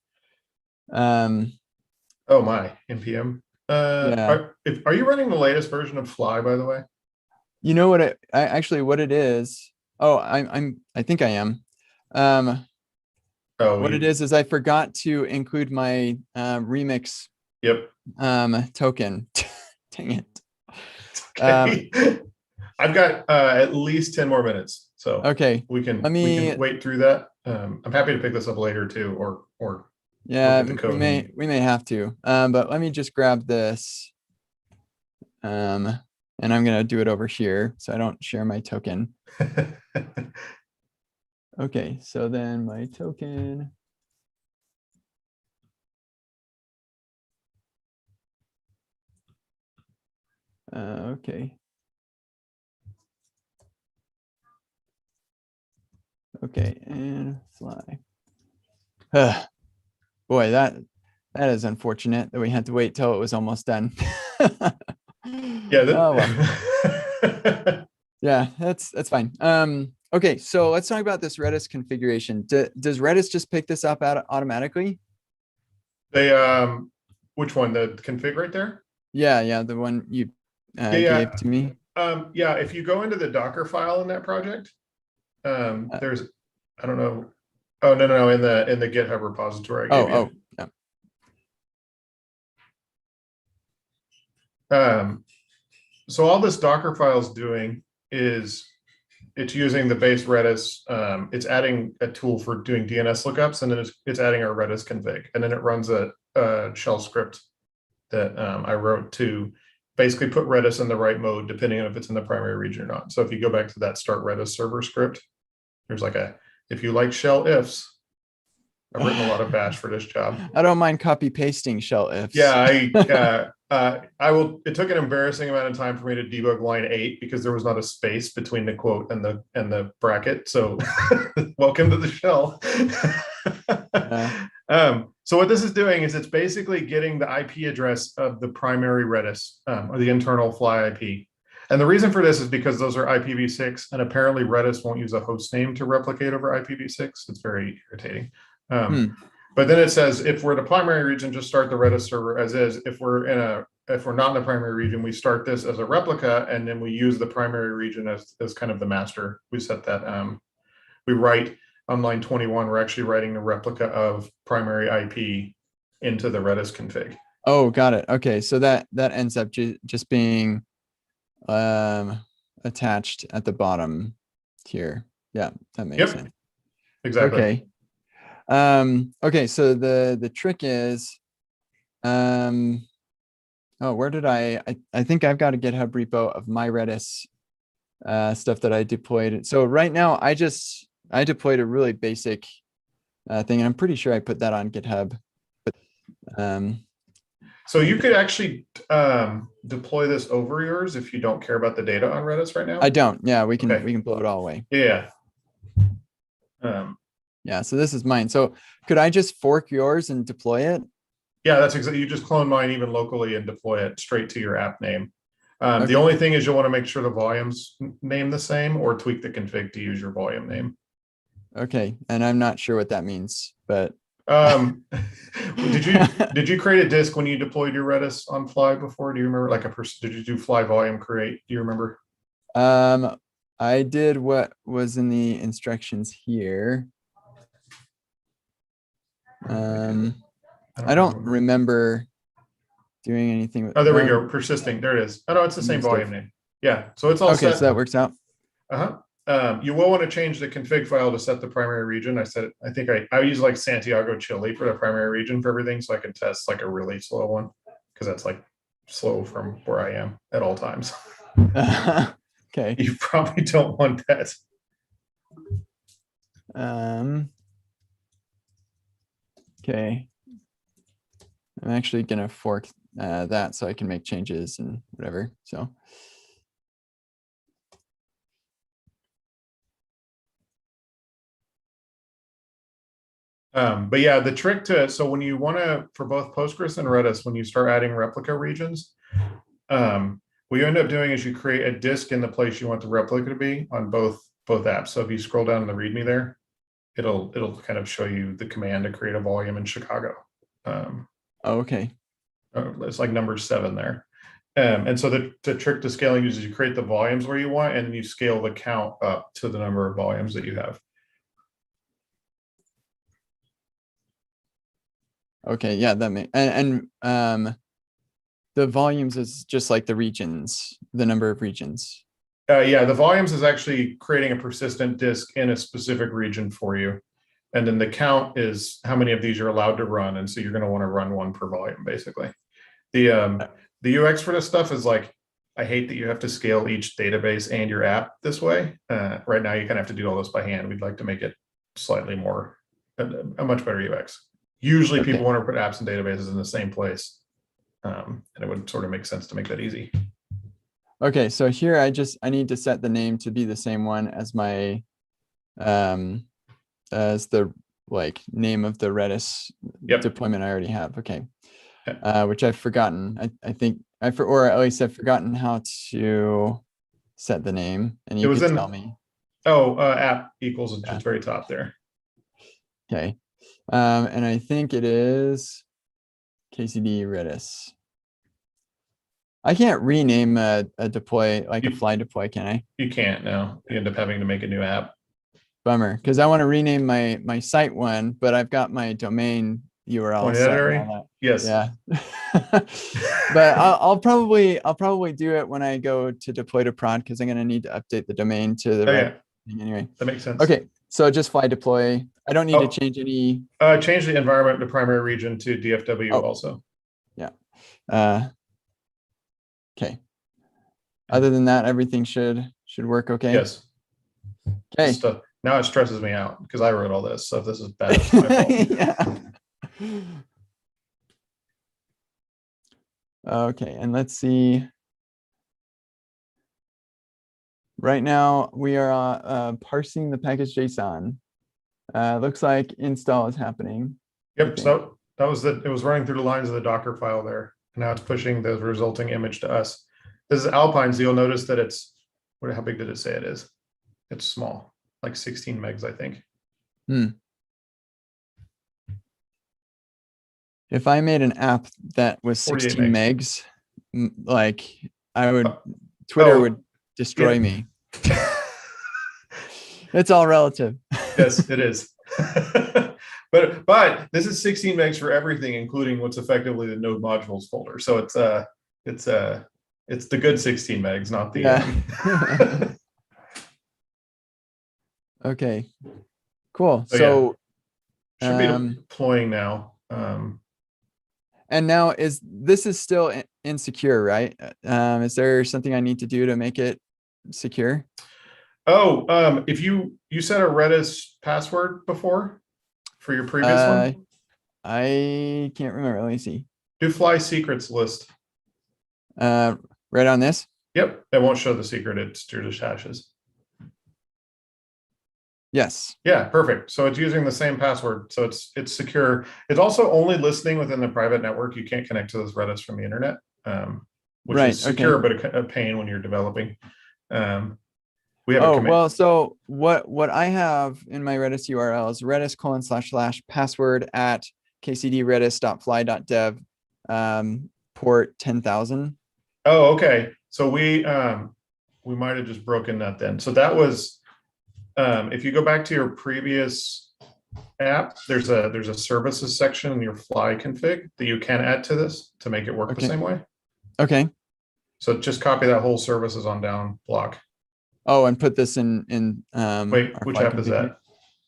Oh my, npm. Yeah. Are you running the latest version of Fly, by the way? You know what what it is? Oh, I think I am. What it is I forgot to include my remix token. Dang it. Okay. I've got at least 10 more minutes, so okay, we can wait through that. I'm happy to pick this up later too, or yeah, we may have to. But let me just grab this. And I'm gonna do it over here so I don't share my token. Okay, so then my token. Okay. Okay, and Fly. Boy, that is unfortunate that we had to wait till it was almost done. Yeah. Oh, well. Yeah, that's fine. Okay, so let's talk about this Redis configuration. Does Redis just pick this up automatically? They which one? The config right there? Yeah, the one you gave to me. Yeah, if you go into the Dockerfile in that project, there's, I don't know. Oh, no, in the GitHub repository I gave you. Yeah. So all this Dockerfile is doing is it's using the base Redis. It's adding a tool for doing DNS lookups, and then it's adding our Redis config, and then it runs a shell script that I wrote to basically put Redis in the right mode, depending on if it's in the primary region or not. So if you go back to that start Redis server script, there's like if you like shell ifs, I've written a lot of bash for this job. I don't mind copy pasting shell ifs. Yeah, I will. It took an embarrassing amount of time for me to debug line 8 because there was not a space between the quote and the bracket. So welcome to the shell. So what this is doing is it's basically getting the IP address of the primary Redis or the internal Fly IP. And the reason for this is because those are IPv6, and apparently Redis won't use a host name to replicate over IPv6. It's very irritating. But then it says if we're the primary region, just start the Redis server as is. If we're not in the primary region, we start this as a replica, and then we use the primary region as kind of the master. We set that. We write on line 21. We're actually writing the replica of primary IP into the Redis config. Oh, got it. Okay, so that ends up just being attached at the bottom here. Yeah, that makes sense. Exactly. Okay. Okay, so the trick is, where did I think I've got a GitHub repo of my Redis stuff that I deployed. So right now I deployed a really basic thing, and I'm pretty sure I put that on GitHub. So you could actually deploy this over yours if you don't care about the data on Redis right now. I don't. Yeah, we can blow it all away. Yeah. Yeah, so this is mine. So could I just fork yours and deploy it? Yeah, that's exactly. You just clone mine even locally and deploy it straight to your app name. The only thing is you'll want to make sure the volumes name the same, or tweak the config to use your volume name. Okay, and I'm not sure what that means, but Did you create a disk when you deployed your Redis on Fly before? Do you remember, like did you do fly volume create? Do you remember? I did what was in the instructions here. I don't remember doing anything with. Oh, there we go. Persisting. There it is. Oh no, it's the same volume name. Yeah. So it's all okay. set. So that works out. You will want to change the config file to set the primary region. I think I use like Santiago, Chile for the primary region for everything, so I can test like a really slow one, because that's like slow from where I am at all times. Okay. You probably don't want that. Okay. I'm actually gonna fork that so I can make changes and whatever. So. But yeah, the trick so when you want to, for both Postgres and Redis, when you start adding replica regions, what you end up doing is you create a disk in the place you want the replica to be on both apps. So if you scroll down in the README there, it'll kind of show you the command to create a volume in Chicago. Okay. It's like number 7 there. And so the trick to scaling is you create the volumes where you want, and then you scale the count up to the number of volumes that you have. Okay, yeah, that makes and the volumes is just like the regions, the number of regions. Yeah, the volumes is actually creating a persistent disk in a specific region for you. And then the count is how many of these you're allowed to run. And so you're going to want to run one per volume, basically. The UX for this stuff is like, I hate that you have to scale each database and your app this way. Right now, you kind of have to do all this by hand. We'd like to make it slightly more, a much better UX. Usually people want to put apps and databases in the same place. And it would sort of make sense to make that easy. Okay, so here I need to set the name to be the same one as my as the like name of the Redis deployment I already have. Okay. Which I've forgotten. I think or at least I've forgotten how to set the name, and you can tell me. Oh, app equals at the very top there. Okay. And I think it is KCD Redis. I can't rename a deploy, like a fly deploy, can I? You can't, no. You end up having to make a new app. Bummer, because I want to rename my site one, but I've got my domain URL set and all that. Yes. Yeah. But I'll probably do it when I go to deploy to prod, because I'm going to need to update the domain to the right thing anyway. That makes sense. Okay, so just fly deploy. I don't need to change any. Change the environment to primary region to DFW also. Yeah. Okay. Other than that, everything should work okay. Yes. Okay. Now it stresses me out because I wrote all this. So if this is bad, it's my fault. Yeah. Okay, and let's see. Right now we are parsing the package JSON. Looks like install is happening. Yep. So that was it was running through the lines of the Dockerfile there. And now it's pushing the resulting image to us. This is Alpine, so you'll notice that it's, how big did it say it is? It's small, like 16 megs, I think. If I made an app that was 16 megs, like I would, Twitter would destroy me. It's all relative. Yes, it is. But this is 16 megs for everything, including what's effectively the node modules folder. So it's the good 16 megs, not the. Okay, cool. So should be deploying now. And now this is still insecure, right? Is there something I need to do to make it secure? Oh, if you set a Redis password before for your previous one? I can't remember. Let me see. Do fly secrets list. Right on this? Yep. It won't show the secret. It's just hashes. Yes. Yeah, perfect. So it's using the same password. So it's secure. It's also only listening within the private network. You can't connect to this Redis from the internet, which is secure, but a pain when you're developing. We have a Oh, command. well, so what I have in my Redis URL is redis://password at kcd_redis.fly.dev, port 10,000. Oh, okay. So we might have just broken that then. So that was if you go back to your previous app, there's a services section in your fly config that you can add to this to make it work the Okay. same way. Okay. So just copy that whole services on down block. Oh, and put this in Wait, our which fly app is config. that?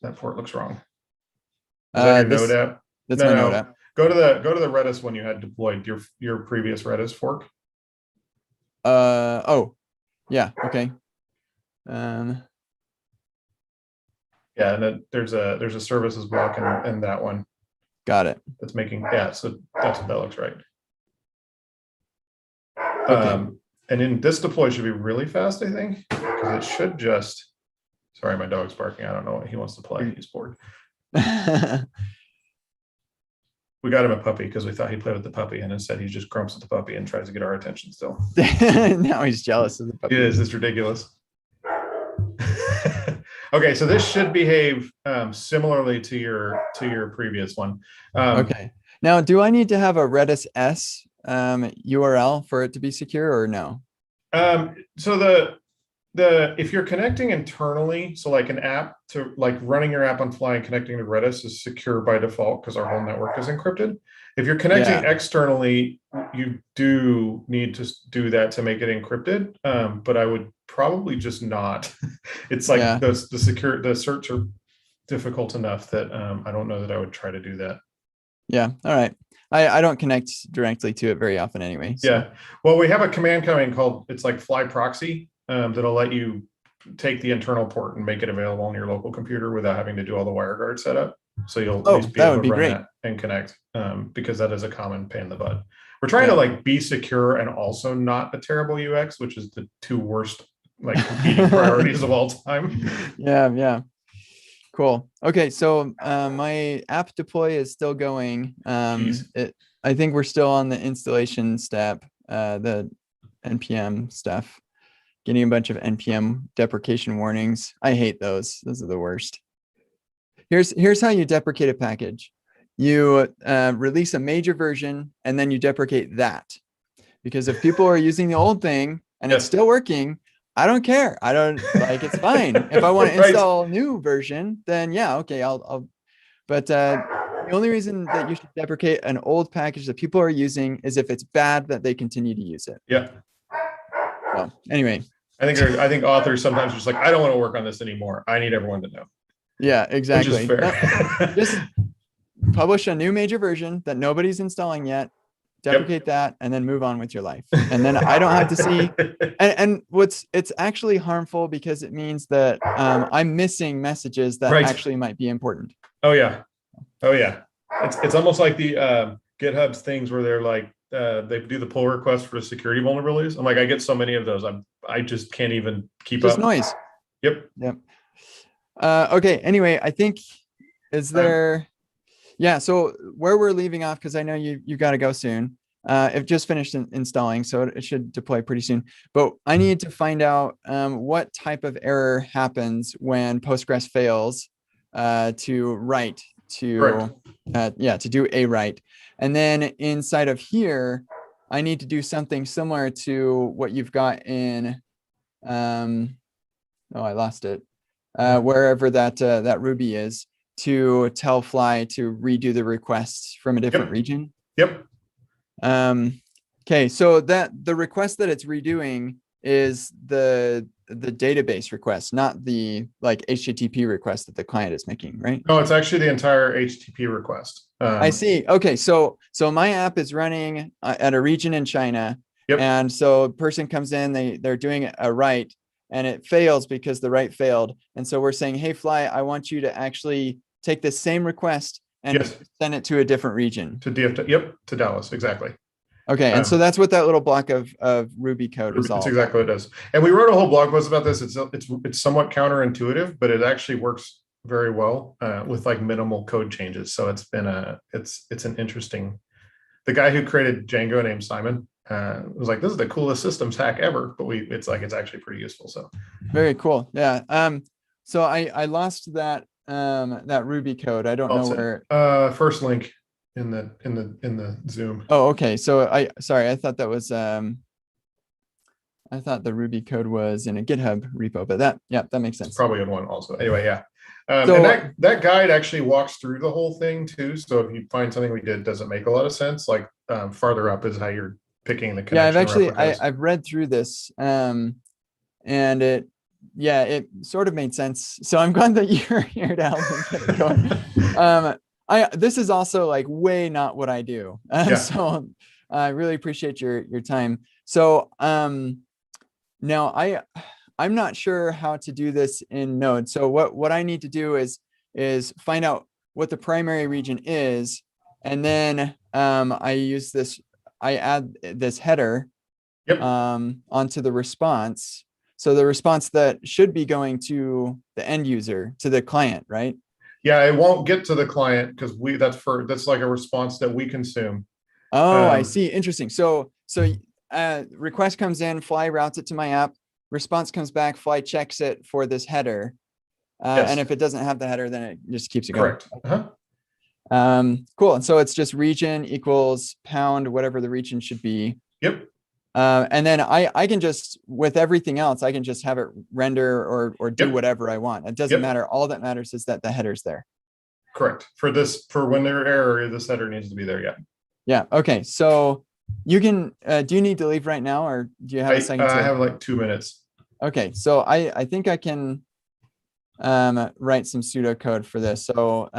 That port looks wrong. Is that your node app? That's No, my node no. app. Go to the Redis one you had deployed, your previous Redis fork. Oh, yeah. Okay. Yeah, and then there's a services block in that one Got it. that's making, yeah, so that's what that looks right. Okay. And in this deploy should be really fast, I think, because it should just, sorry, my dog's barking. I don't know what he wants to play. He's bored. We got him a puppy because we thought he'd play with the puppy, and instead he just grumps at the puppy and tries to get our attention still. Now he's jealous of the puppy. It is. It's ridiculous. Okay, so this should behave similarly to your previous one. Okay. Now, do I need to have a Redis S URL for it to be secure or no? So if you're connecting internally, so like an app to like running your app on fly and connecting to Redis is secure by default because our whole network is encrypted. If you're connecting externally, you do need to do that to make it encrypted. But I would probably just not. It's like the certs are difficult enough that I don't know that I would try to do that. Yeah. All right. I don't connect directly to it very often anyway. So. Yeah. Well, we have a command coming called, it's like fly proxy that'll let you take the internal port and make it available on your local computer without having to do all the WireGuard setup. So you'll at least be able to run that and connect because that is a common pain in the butt. We're trying to like be secure and also not a terrible UX, which is the two worst like competing priorities of all time. Yeah. Yeah. Cool. Okay. So my app deploy is still going. I think we're still on the installation step, the NPM stuff, getting a bunch of NPM deprecation warnings. I hate those. Those are the worst. Here's how you deprecate a package. You release a major version and then you deprecate that. Because if people are using the old thing and it's still working, I don't care. I don't like, it's fine. If I want to install a new version, then yeah, okay, but the only reason that you should deprecate an old package that people are using is if it's bad that they continue to use it. Yeah. So anyway. I think authors sometimes are just like, I don't want to work on this anymore. I need everyone to know. Yeah, exactly. Which is fair. Just publish a new major version that nobody's installing yet. Deprecate that and then move on with your life. And then I don't have to see. And it's actually harmful because it means that I'm missing messages that actually might be important. Oh yeah. Oh yeah. It's almost like the GitHub's things where they're like they do the pull request for security vulnerabilities. I'm like, I get so many of those. I just can't even keep up. Just noise. Yep. Okay. Anyway, I think is there. Yeah, so where we're leaving off, because I know you got to go soon. It just finished installing, so it should deploy pretty soon. But I need to find out what type of error happens when Postgres fails to write to do a write. And then inside of here, I need to do something similar to what you've got in. Oh, I lost it. Wherever that Ruby is, to tell Fly to redo the requests from a different region. Yep. Okay, so that the request that it's redoing is the database request, not the like HTTP request that the client is making, right? No, it's actually the entire HTTP request. I see. Okay, so my app is running at a region in China, and so a person comes in, they're doing a write, and it fails because the write failed, and so we're saying, hey Fly, I want you to actually take the same request and send it to a different region. To DF, to Dallas, exactly. Okay, and so that's what that little block of Ruby code is all. That's exactly what it does. And we wrote a whole blog post about this. It's somewhat counterintuitive, but it actually works very well with like minimal code changes. So it's been it's an interesting. The guy who created Django named Simon it was like, this is the coolest systems hack ever, but it's actually pretty useful. So Very cool. Yeah. So I lost that that Ruby code. I don't know where. first link in the Zoom. Oh, okay. So sorry, I thought that was I thought the Ruby code was in a GitHub repo, but that makes sense. Probably in one also. Anyway, yeah. So, and that guide actually walks through the whole thing too. So if you find something we did doesn't make a lot of sense, like farther up is how you're picking the connection. Yeah, I've read through this, and it sort of made sense. So I'm glad that you're here to help me get it going. This is also like way not what I do. So I really appreciate your time. So now I'm not sure how to do this in Node. So what I need to do is find out what the primary region is, and then I add this header onto the response. So the response that should be going to the end user, to the client, right? Yeah, it won't get to the client because that's like a response that we consume. Oh, I see. Interesting. So request comes in, Fly routes it to my app. Response comes back, Fly checks it for this header. And if it doesn't have the header, then it just keeps it going. Correct. Cool. And so it's just region equals pound, whatever the region should be. Yep. And then I can just, with everything else, I can just have it render or do whatever I want. It doesn't matter. All that matters is that the header's there. Correct. For when there error, this header needs to be there. Yeah. Yeah. Okay. So you can, do you need to leave right now, or do you have a second? I have like 2 minutes. Okay. So I think I can write some pseudocode for this. So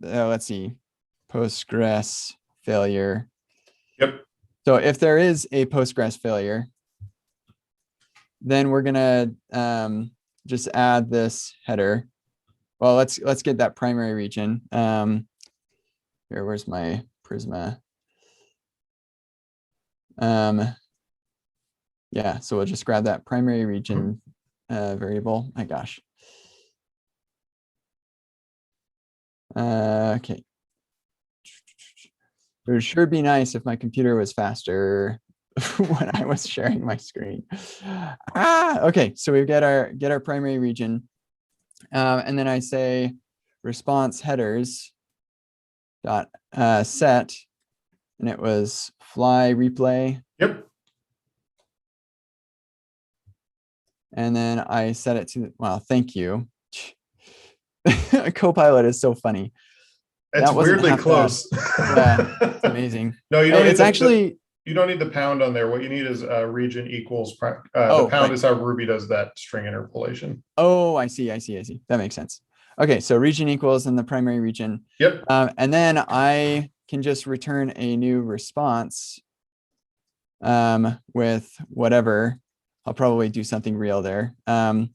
let's see, Postgres failure. Yep. So if there is a Postgres failure, then we're gonna just add this header. Well, let's get that primary region. Here, where's my Prisma? Yeah, so we'll just grab that primary region variable. My gosh. Okay. It would sure be nice if my computer was faster when I was sharing my screen. Okay, so we get our primary region, and then I say response headers dot set, and it was Fly replay. Yep. And then I set it to, well, thank you. Copilot is so funny. It's weirdly close. Yeah, it's amazing. No, you don't. It's actually. You don't need the pound on there. What you need is region equals. The pound right. is how Ruby does that string interpolation. Oh, I see. That makes sense. Okay, so region equals in the primary region. Yep. And then I can just return a new response with whatever. I'll probably do something real there. But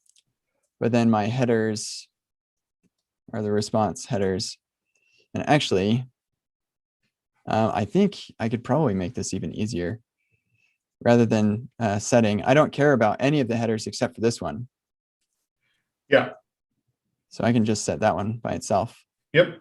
then my headers are the response headers. And actually, I think I could probably make this even easier. Rather than setting, I don't care about any of the headers except for this one. Yeah. So I can just set that one by itself. Yep.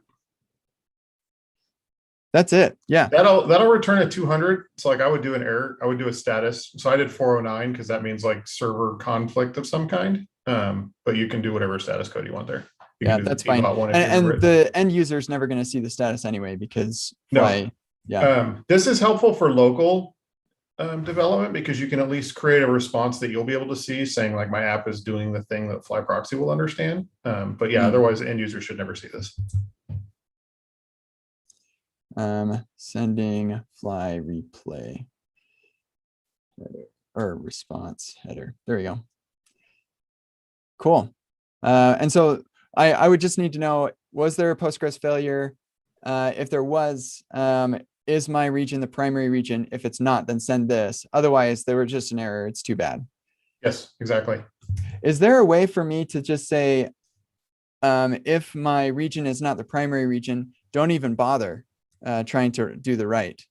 That's it. Yeah. That'll return a 200. So like I would do an error. I would do a status. So I did 409 because that means like server conflict of some kind. But you can do whatever status code you want there. Yeah, that's fine. And the end user is never going to see the status anyway because this is helpful for local development because you can at least create a response that you'll be able to see saying like my app is doing the thing that Fly proxy will understand. But yeah, otherwise the end user should never see this. Sending Fly replay or response header. There we go. Cool. And so I would just need to know, was there a Postgres failure? If there was, is my region the primary region? If it's not, then send this. Otherwise, there was just an error. It's too bad. Yes, exactly. Is there a way for me to just say, if my region is not the primary region, don't even bother trying to do the write?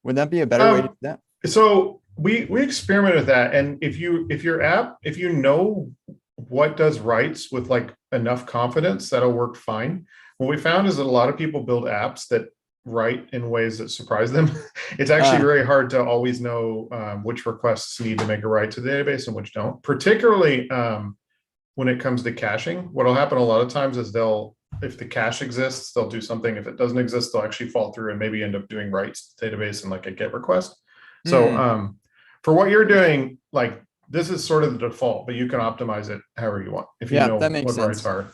Would that be a better way to do that? So we experiment with that. And if your app, if you know what does writes with like enough confidence, that'll work fine. What we found is that a lot of people build apps that write in ways that surprise them. It's actually very hard to always know which requests need to make a write to the database and which don't, particularly when it comes to caching. What'll happen a lot of times is if the cache exists, they'll do something. If it doesn't exist, they'll actually fall through and maybe end up doing writes to the database and like a GET request. So for what you're doing, like this is sort of the default, but you can optimize it however you want if you know what writes are.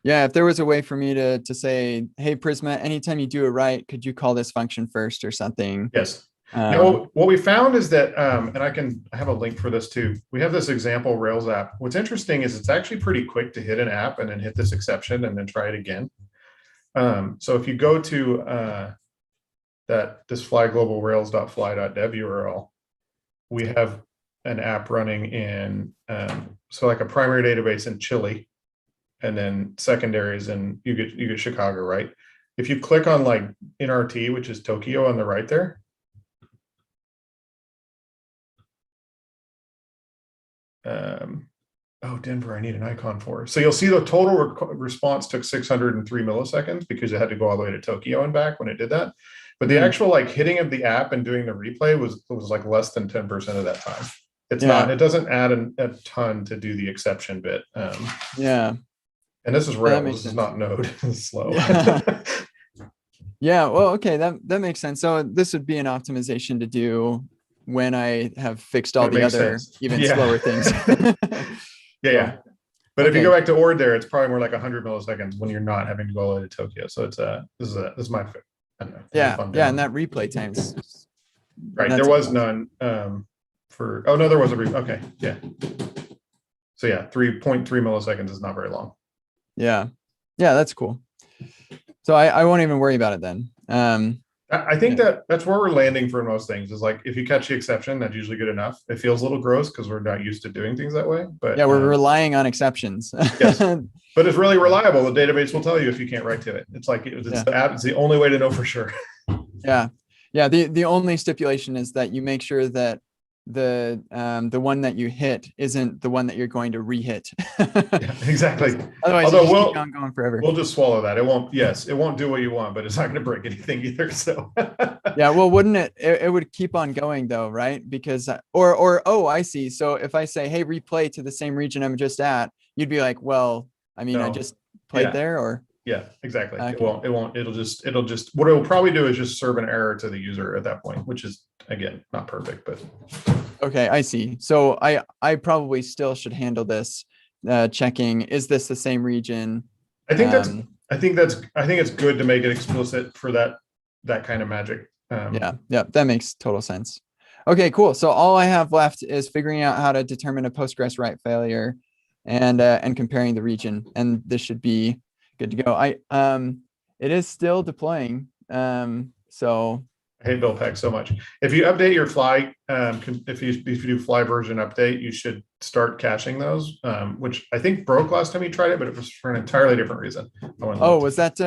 Yeah, if there was a way for me to say, hey, Prisma, anytime you do a write, could you call this function first or something? Yes. Now, what we found is that, and I have a link for this too. We have this example Rails app. What's interesting is it's actually pretty quick to hit an app and then hit this exception and then try it again. So if you go to this fly global rails.fly.dev URL, we have an app running in, so like a primary database in Chile, and then secondaries, and you get Chicago, right? If you click on like NRT, which is Tokyo on the right there, oh, Denver, I need an icon for. So you'll see the total response took 603 milliseconds because it had to go all the way to Tokyo and back when it did that. But the actual like hitting of the app and doing the replay was like less than 10% of that time. It's not, it doesn't add a ton to do the exception bit. And this is Rails, this is not Node. It's slow. Yeah, well, okay, that makes sense. So this would be an optimization to do when I have fixed all the other even slower things. Yeah. But if you go back to Ord there, it's probably more like 100 milliseconds when you're not having to go all the way to Tokyo. So it's this is my, I don't know. Yeah, and that replay times. Right, there was none for, oh no, there was a okay, yeah. So yeah, 3.3 milliseconds is not very long. Yeah, that's cool. So I won't even worry about it then. I think that's where we're landing for most things is like, if you catch the exception, that's usually good enough. It feels a little gross because we're not used to doing things that way, but yeah, we're relying on exceptions. Yes, but it's really reliable. The database will tell you if you can't write to it. It's like, it's the app, it's the only way to know for sure. Yeah. The only stipulation is that you make sure that the one that you hit isn't the one that you're going to re-hit. Exactly. Otherwise, although we'll keep on going forever. We'll just swallow that. It won't. Yes, it won't do what you want, but it's not going to break anything either. So. Yeah. Well, wouldn't it? It would keep on going though, right? Because oh, I see. So if I say, hey, replay to the same region I'm just at, you'd be like, well, I mean, I just played there, or. Yeah, exactly. Okay. It won't. It'll just. What it will probably do is just serve an error to the user at that point, which is again not perfect, but. Okay, I see. So I probably still should handle this, checking, is this the same region? I think it's good to make it explicit for that kind of magic. Yeah, that makes total sense. Okay, cool. So all I have left is figuring out how to determine a Postgres write failure, and comparing the region, and this should be good to go. It is still deploying. So. I hate build packs so much. If you update your fly, if you do fly version update, you should start caching those, which I think broke last time you tried it, but it was for an entirely different reason. Oh, was that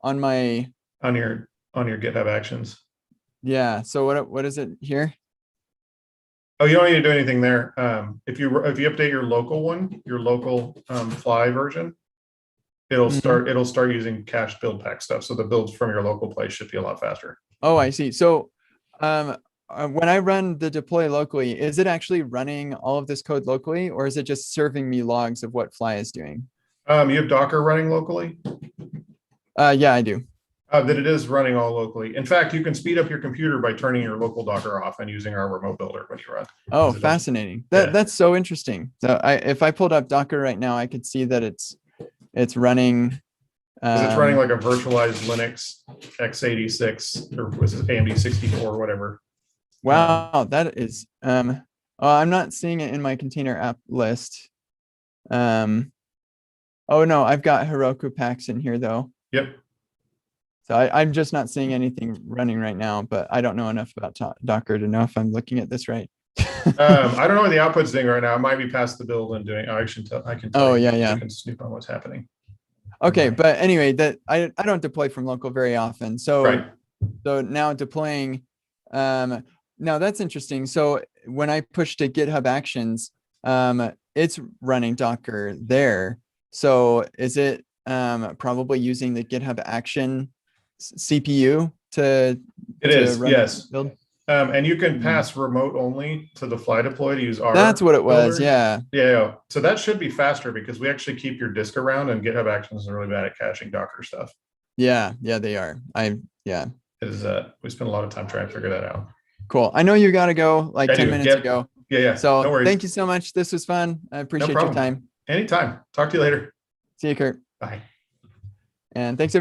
on your GitHub Actions? Yeah. So what is it here? Oh, you don't need to do anything there. If you update your local one, your local fly version, it'll start using cached build pack stuff. So the builds from your local place should be a lot faster. Oh, I see. So when I run the deploy locally, is it actually running all of this code locally, or is it just serving me logs of what Fly is doing? You have Docker running locally? Yeah, I do. That it is running all locally. In fact, you can speed up your computer by turning your local Docker off and using our remote builder when you run. Oh, fascinating. That's so interesting. So if I pulled up Docker right now, I could see that it's running. It's running like a virtualized Linux x86 or was it AMD 64 or whatever. Wow, that is. I'm not seeing it in my container app list. Oh no, I've got Heroku packs in here though. Yep. So I'm just not seeing anything running right now, but I don't know enough about Docker to know if I'm looking at this right. I don't know what the output's doing right now. It might be past the build and doing. I can tell. Oh yeah. I can snoop on what's happening. Okay, but anyway, that I don't deploy from local very often. So so now deploying. Now that's interesting. So when I push to GitHub Actions, it's running Docker there. So is it probably using the GitHub Action CPU to It is, run yes. the build? And you can pass remote only to the fly deploy to use our That's what it was. builder. Yeah. Yeah. So that should be faster because we actually keep your disk around, and GitHub Actions is really bad at caching Docker stuff. Yeah. Yeah, they are. Yeah. It is, we spent a lot of time trying to figure that out. Cool. I know you got to go like I 10 do. minutes Yep. ago. Yeah. So no worries. thank you so much. This was fun. I appreciate your problem. time. Anytime. Talk to you later. See you, Kurt. Bye. And thanks everybody.